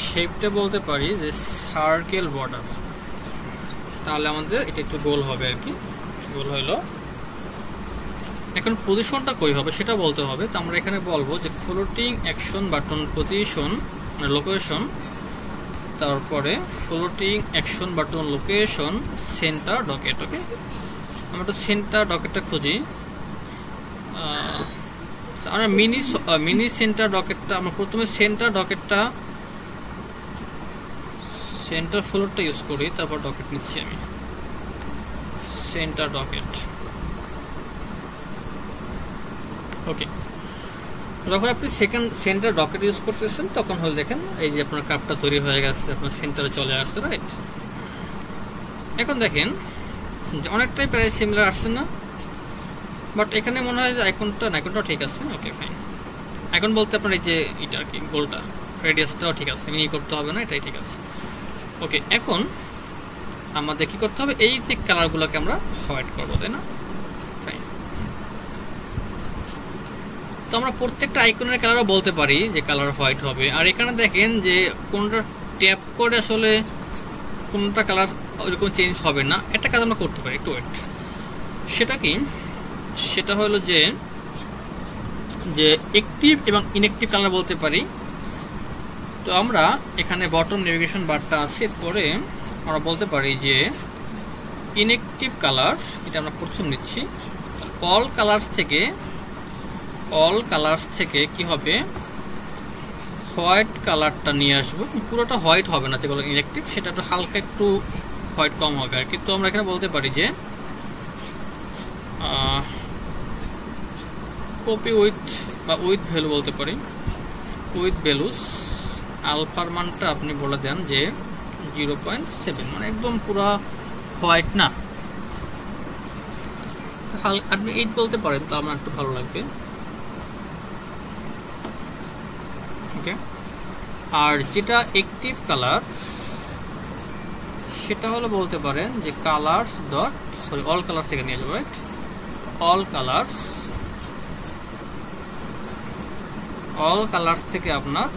শেপটা বলতে পারি যে সার্কেল বর্ডার, তাহলে আমাদের এটা একটু গোল হবে আর কি। গোল হইলো। এখন পজিশনটা কই হবে সেটা বলতে হবে। তো আমরা এখানে বলবো যে ফ্লোটিং অ্যাকশন বাটন পজিশন মানে লোকেশন, তারপরে floating action button location centre docked. ওকে, আমরা একটু সেন্টার ডকেটটা খুঁজি। আমরা মিনি সেন্টার ডকেটটা, আমরা প্রথমে সেন্টার ডকেটটা, সেন্টার ফ্লোরটা ইউজ করি, তারপর ডকেট নিচ্ছি আমি, সেন্টার ডকেট। ওকে, যখন আপনি সেন্টার ডকেট ইউজ করতেছেন তখন হলে দেখেন এই যে আপনার কাপটা তৈরি হয়ে গেছে, আপনার সেন্টারে চলে আসছে, রাইট? এখন দেখেন যে অনেকটাই প্রায় সিমিলার আসছে না? বাট এখানে মনে হয় যে আইকনটাও ঠিক আছে। ওকে, ফাইন। আইকন বলতে আপনার এই যে এটা আর কি, গোলটা, রেডিয়াসটাও ঠিক আছে, মিনি করতে হবে না, এটাই ঠিক আছে। ওকে, এখন আমাদের কি করতে হবে? এই যে কালারগুলোকে আমরা হোয়াইট করবো, তাই না? ফাইন। তো আমরা প্রত্যেকটা আইকনের কালারও বলতে পারি যে কালার হোয়াইট হবে। আর এখানে দেখেন যে কোনটা ট্যাপ করে আসলে কোনটা কালার ওইরকম চেঞ্জ হবে না, একটা কাজ আমরা করতে পারি, একটু ওয়েট। সেটা কি, সেটা হলো যে অ্যাক্টিভ এবং ইনঅ্যাক্টিভ কালার বলতে পারি। তো আমরা এখানে বটম নেভিগেশন বারটা আছে, পরে আমরা বলতে পারি যে ইনঅ্যাক্টিভ কালার, এটা আমরা প্রথম নিচ্ছি। অল কালার্স থেকে কি হবে, হোয়াইট কালারটা নিয়ে আসবো। পুরোটা হোয়াইট হবে না, যেগুলো ইনঅ্যাক্টিভ সেটা একটু হালকা একটু হোয়াইট কম হবে আর কি। তো আমরা এখানে বলতে পারি যে কপি উইথ বা উইথ ভ্যালু বলতে পারি, উইথ ভ্যালুস আলফার মানটা আপনি বলে দেন যে 0.7, মানে একদম পুরো হোয়াইট না, আপনি 8 বলতে পারেন, তো আমার একটু ভালো লাগবে। ওকে, আর যেটা অ্যাক্টিভ কালার সেটা হলো বলতে পারেন যে colours dot, sorry all colours থেকে নিয়ে যাবো, রাইট? অল কালার্স থেকে আপনার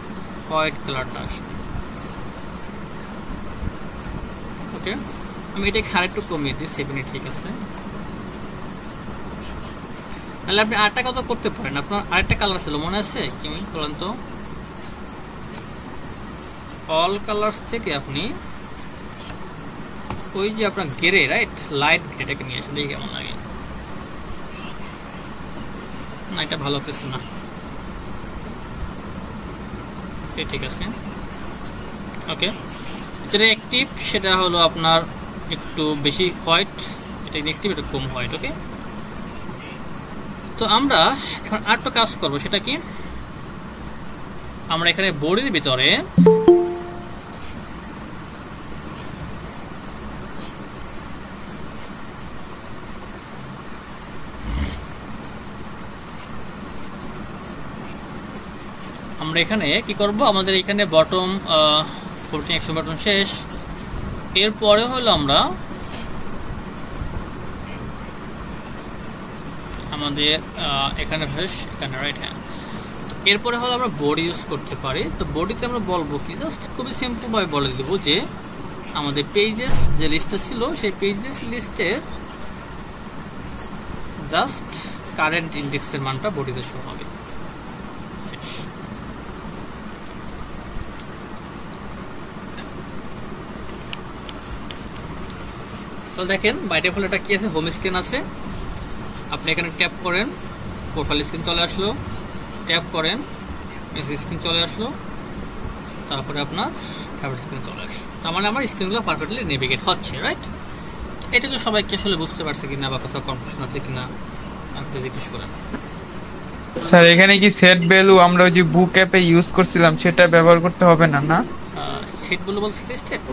হোয়াইট কালারটা আসবে। ওকে, আমি এটাকে আরেকটু কমিয়ে দিই, 7 ঠিক আছে। তাহলে আপনি আরেকটা কথা করতে পারেন, আপনার আরেকটা কালার ছিল মনে আছে কি বলেন তো? অল কালার্স থেকে আপনি ওই যে আপনার গ্রে, রাইট, লাইট গ্রেটাকে নিয়ে আসলে কেমন লাগে না, এটা ভালো কিছু না, ঠিক আছে। ওকে, যেটা অ্যাক্টিভ সেটা হলো আপনার একটু বেশি হোয়াইট, এটা ইনঅ্যাক্টিভ, এটা কম হোয়াইট। ওকে, তো আমরা এখন আরেকটা কাজ করবো, সেটা কি, আমরা এখানে বডির ভিতরে কি করব, আমাদের এখানে বটম 14 অ্যাকশন বাটন শেষ। এরপরে হলো আমরা আমাদের এখানে রাইট হ্যান্ড, এরপরে হলো আমরা বডি ইউজ করতে পারি। তো বডিতে আমরা বলবো কি, জাস্ট খুবই সিম্পল ভাবে বলে দেবো যে আমাদের পেজেস যে লিস্টটা ছিল সেই পেজেস লিস্টের জাস্ট কারেন্ট ইন্ডেক্সের মানটা বডিতে শো হবে। তো দেখেন বাই ডিফল্ট এটা কি আছে, হোম স্ক্রিন আছে। আপনি এখানে ট্যাপ করেন, প্রোফাইল স্ক্রিন চলে আসলো, ট্যাপ করেন, মেসেজ স্ক্রিন চলে আসলো, তারপরে আপনার ফেভারিট স্ক্রিন চলে আসলো। তার মানে আমার স্ক্রিনগুলো পারফেক্টলি নেভিগেট হচ্ছে, রাইট? এটা তো সবাইকে আসলে বুঝতে পারছে কিনা বা কোথাও কনফিউশন আছে কিনা আপনি জিজ্ঞেস করেন। স্যার এখানে কি সেট ভ্যালু আমরা ওই যে বুক অ্যাপে ইউজ করছিলাম সেটা ব্যবহার করতে হবে না? না, সেট ভ্যালু বলতে স্টেপ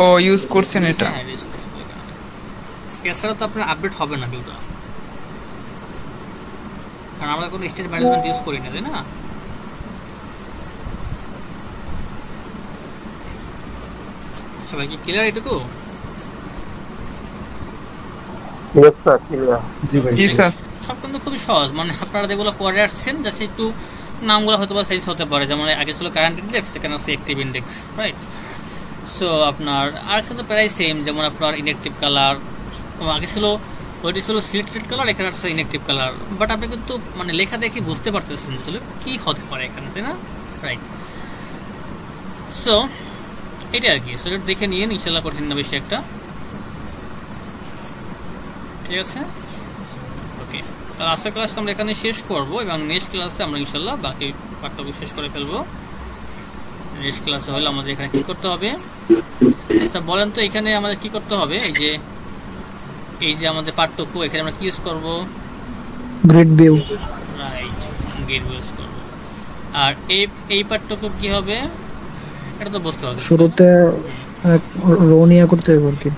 ও ইউজ করছেন এটা, এছাড়া তো আপনার আপডেট হবে না ভিউটা, কারণ আমরা কোনো স্টেট ম্যানেজমেন্ট ইউজ করি না, তাই না? সবাই কি ক্লিয়ার এটুকু? সব কিন্তু খুবই সহজ, মানে আপনারা যেগুলো পরে আসছেন যাচ্ছে একটু নামগুলো হয়তো বা চেঞ্জ হতে পারে, যেমন আগে ছিল কারেন্ট ইন্ডেক্স, এখানে আছে অ্যাক্টিভ ইন্ডেক্স, রাইট? সো আপনার আর কিন্তু প্রায় সেম, যেমন আপনার ইনঅ্যাক্টিভ কালার আগে ছিল, ওইটি ছিল সিলেক্টেড কালার, এখানে আছে ইনঅ্যাক্টিভ কালার, বাট আপনি কিন্তু মানে লেখা দেখে বুঝতে পারতেছেন আসলে কি হতে পারে এখানে, তাই না? রাইট, সো এটা আর কি, সো এটা দেখে নিয়ে ইনশাল্লাহ কঠিন না বেশি একটা, ঠিক আছে? ওকে, তাহলে আজকের ক্লাসটা আমরা এখানে শেষ করবো এবং নেক্সট ক্লাসে আমরা ইনশাল্লাহ বাকি পাঠ্যক্রম শেষ করে ফেলবো। নেক্সট ক্লাসে হলে আমাদের এখানে কি করতে হবে, আচ্ছা বলেন তো এখানে আমাদের কি করতে হবে? এই যে আমাদের পাঠ্যক্রম এখানে আমরা কি ইউজ করব? Grid view, right, grid view use করব। আর এই পাঠ্যক্রম কি হবে এটা তো বুঝতে পারছো, শুরুতে রো নিয়ে করতে হবে আর কি,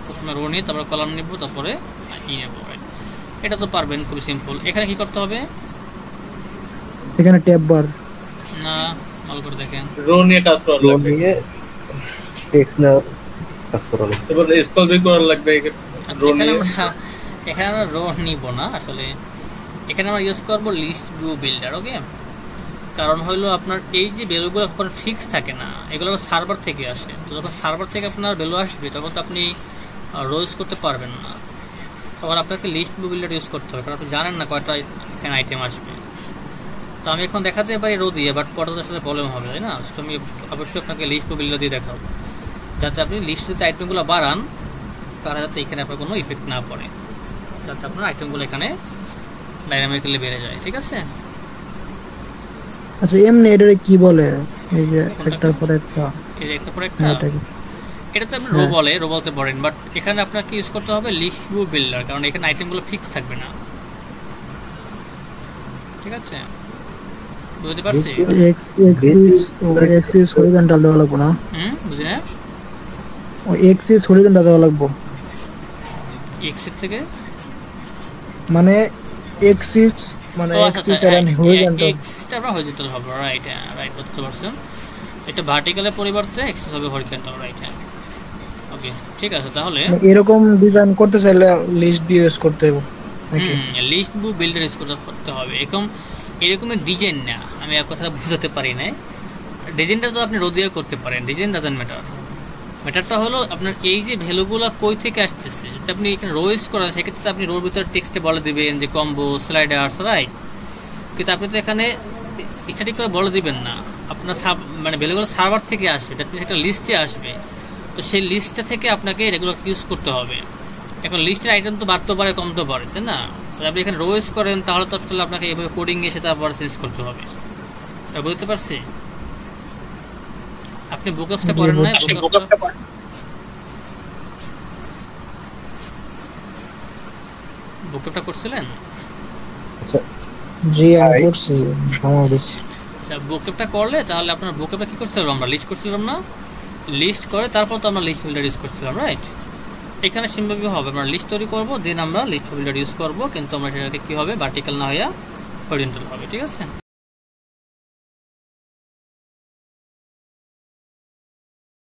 প্রথমে রো নিয়ে তারপর কলাম নিব, তারপরে ই নেব, রাইট? এটা তো পারবেন, খুব সিম্পল। এখানে কি করতে হবে? এখানে ট্যাব বার না, ভালো করে দেখেন, রো নিয়ে টাচ করা রো লাগবে, নিয়ে টেক্সট না টাচ করা লাগবে, এবার স্ক্রল ব্যাক করা লাগবে। রো নিয়ে এখানে আমরা রো নিব না আসলে, এখানে আমরা ইউজ করব লিস্ট ভিউ বিল্ডার। ওকে, কারণ হলো আপনার এই যে ভ্যালুগুলো কখনো ফিক্স থাকে না, এগুলো সার্ভার থেকে আসে। তো যখন সার্ভার থেকে আপনার ভ্যালু আসবে তখন তো আপনি রোজ করতে পারবেন না, তখন আপনাকে লিস্ট ভিউ বিল্ডার ইউজ করতে হবে, কারণ আপনি জানেন না কয়টা এখানে আইটেম আসবে। তো আমি এখন দেখাতে পারি রো দিয়ে, বাট পরে তার সাথে প্রবলেম হবে, তাই না? তো আমি অবশ্যই আপনাকে লিস্ট ভিউ বিল্ডার দিয়ে দেখাবো, যাতে আপনি লিস্টে আইটেমগুলো বাড়ান, তারা যাতে এখানে আপনার কোনো ইফেক্ট না পড়ে, যাতে আপনার আইটেমগুলো এখানে ডাইনামিক্যালি বেড়ে যায়। ঠিক আছে? আচ্ছা এমনি এটারে কি বলে, এই যে একটার পর একটা, এই যে একটা পর একটা, এটা তো আপনি রো বলতে পারেন, বাট এখানে আপনাকে ইউজ করতে হবে লিস্ট ভিউ বিল্ডার, কারণ এখানে আইটেমগুলো ফিক্স থাকবে না। ঠিক আছে, বুঝতে পারছি? এক্সিস হরিজন্টাল দেওয়া লাগবে না? বুঝি না, ও এক্সিস হরিজন্টাল দেওয়া লাগবে। এক্সিস থেকে মানে এক্সিস মানে এক্সিস আর হরিজন্টাল, এক্সিসটা আমরা হরিজন্টাল হবে, রাইট? রাইট, বুঝতে পারছেন? এটা ভার্টিক্যালের পরিবর্তে এক্সিস হবে হরিজন্টাল, রাইট? ওকে, ঠিক আছে। তাহলে এরকম ডিজাইন করতে চাইলে লিস্ট ভিউ ইউজ করতে হবে নাকি? লিস্ট ভিউ বিল্ডার ইউজ করতে হবে। এরকমের ডিজাইন না, আমি এক কথা বুঝাতে পারি না। ডিজাইনটা তো আপনি রো দিয়ে করতে পারেন, ডিজাইন ডাজন্ট ম্যাটার। ম্যাটারটা হলো আপনার এই যে ভ্যালুগুলো কই থেকে আসতেছে, যদি আপনি এখানে রো ইউজ করেন সেক্ষেত্রে আপনি রোর ভিতরে টেক্সটে বলে দিবেন যে কম্বো স্লাইডার্স, রাইট? কিন্তু আপনি তো এখানে স্ট্যাটিক করে বলে দিবেন না, আপনার মানে ভ্যালুগুলো সার্ভার থেকে আসবে, দ্যাট মিনস একটা লিস্টে আসবে। তো সেই লিস্টটা থেকে আপনাকে এগুলো ইউজ করতে হবে। এখন লিস্টের আইটেম তো বাড়তে পারে, কমতে পারে, তাই না? আপনি এখানে রো ইউজ করেন তাহলে তো আসলে আপনাকে এইভাবে কোডিং এসে তারপর চেঞ্জ করতে হবে। বুঝতে পারছি? আপনি বুকআপটা করেন না? বুকআপটা করছিলেন? জি আমি করছি, আমার বেশি। আচ্ছা, বুকআপটা করলে তাহলে আপনার বুকআপে কি করছিলাম আমরা? লিস্ট করছিলাম না? লিস্ট করে তারপর তো আমরা লিস্ট বিল্ডার ইউজ করছিলাম, রাইট? এখানে সিম্পলি হবে আমরা লিস্ট তৈরি করবো, দেন আমরা লিস্ট বিল্ডার ইউজ করবো, কিন্তু আমরা সেটাকে কি হবে, ভার্টিক্যাল না হইয়া হরিজন্টাল হবে। ঠিক আছে?